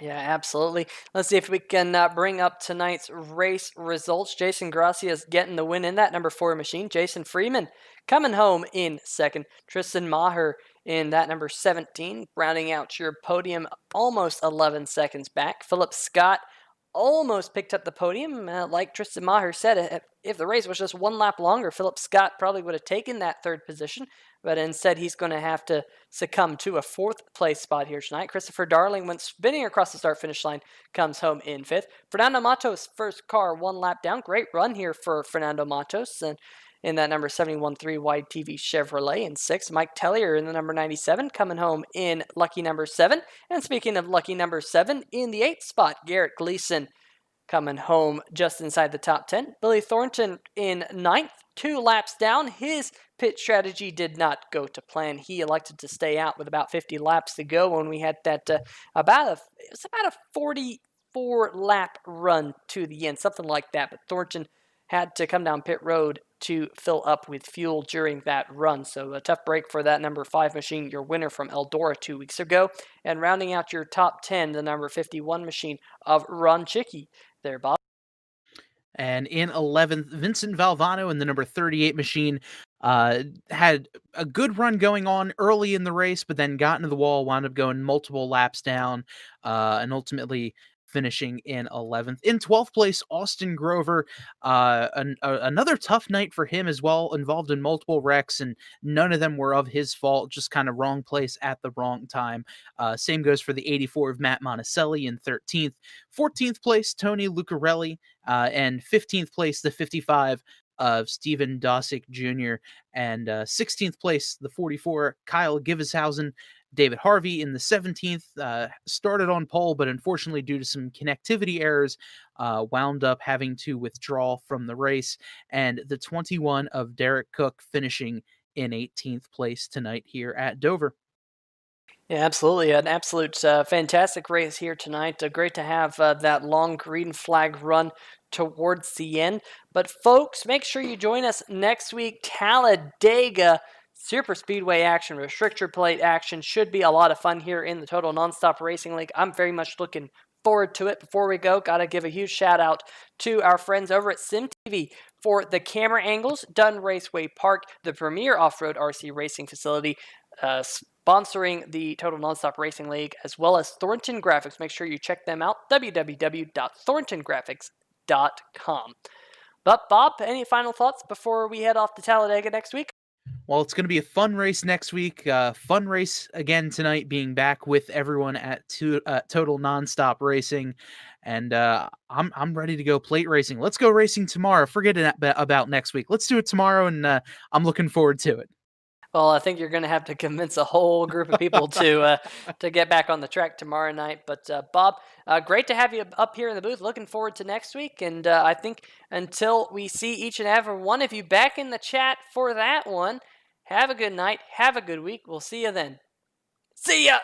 Yeah, absolutely. Let's see if we can bring up tonight's race results. Jason Gracias getting the win in that number 4 machine. Jason Freeman coming home in second. Tristan Maher in that number 17, rounding out your podium almost 11 seconds back. Philip Scott almost picked up the podium. Like Tristan Maher said, if the race was just one lap longer, Philip Scott probably would have taken that third position, but instead he's going to have to succumb to a fourth place spot here tonight. Christopher Darling went spinning across the start-finish line, comes home in fifth. Fernando Matos, first car, one lap down. Great run here for Fernando Matos, and in that number 71.3 wide TV Chevrolet in sixth. Mike Tellier in the number 97, coming home in lucky number 7. And speaking of lucky number 7, in the 8th spot, Garrett Gleason coming home just inside the top 10. Billy Thornton in 9th, 2 laps down. His pit strategy did not go to plan. He elected to stay out with about 50 laps to go when we had that about a 44 lap run to the end, something like that. But Thornton had to come down pit road to fill up with fuel during that run. So a tough break for that number 5 machine, your winner from Eldora 2 weeks ago. And rounding out your top 10, the number 51 machine of Ron Chicky there, Bob. And in 11th, Vincent Valvano in the number 38 machine had a good run going on early in the race, but then got into the wall, wound up going multiple laps down, and ultimately finishing in 11th. In 12th place, Austin Grover, another tough night for him as well, involved in multiple wrecks, and none of them were of his fault, just kind of wrong place at the wrong time. Same goes for the 84 of Matt Monticelli in 13th. 14th place, Tony Lucarelli, and 15th place, the 55 of Steven Dosick Jr., and 16th place, the 44, Kyle Giveshausen. David Harvey in the 17th started on pole, but unfortunately, due to some connectivity errors, wound up having to withdraw from the race. And the 21 of Derek Cook finishing in 18th place tonight here at Dover. Yeah, absolutely. An absolute fantastic race here tonight. Great to have that long green flag run towards the end. But folks, make sure you join us next week. Talladega Super Speedway action, restrictor plate action. Should be a lot of fun here in the Total Nonstop Racing League. I'm very much looking forward to it. Before we go, got to give a huge shout out to our friends over at SimTV for the camera angles, Dunn Raceway Park, the premier off-road RC racing facility, sponsoring the Total Nonstop Racing League, as well as Thornton Graphics. Make sure you check them out, www.thorntongraphics.com. But Bob, any final thoughts before we head off to Talladega next week? Well, it's going to be a fun race next week. Fun race again tonight, being back with everyone at Total Nonstop Racing, and I'm ready to go plate racing. Let's go racing tomorrow. Forget about next week. Let's do it tomorrow, and I'm looking forward to it. Well, I think you're going to have to convince a whole group of people to get back on the track tomorrow night. But Bob, great to have you up here in the booth. Looking forward to next week. And I think until we see each and every one of you back in the chat for that one, have a good night. Have a good week. We'll see you then. See ya!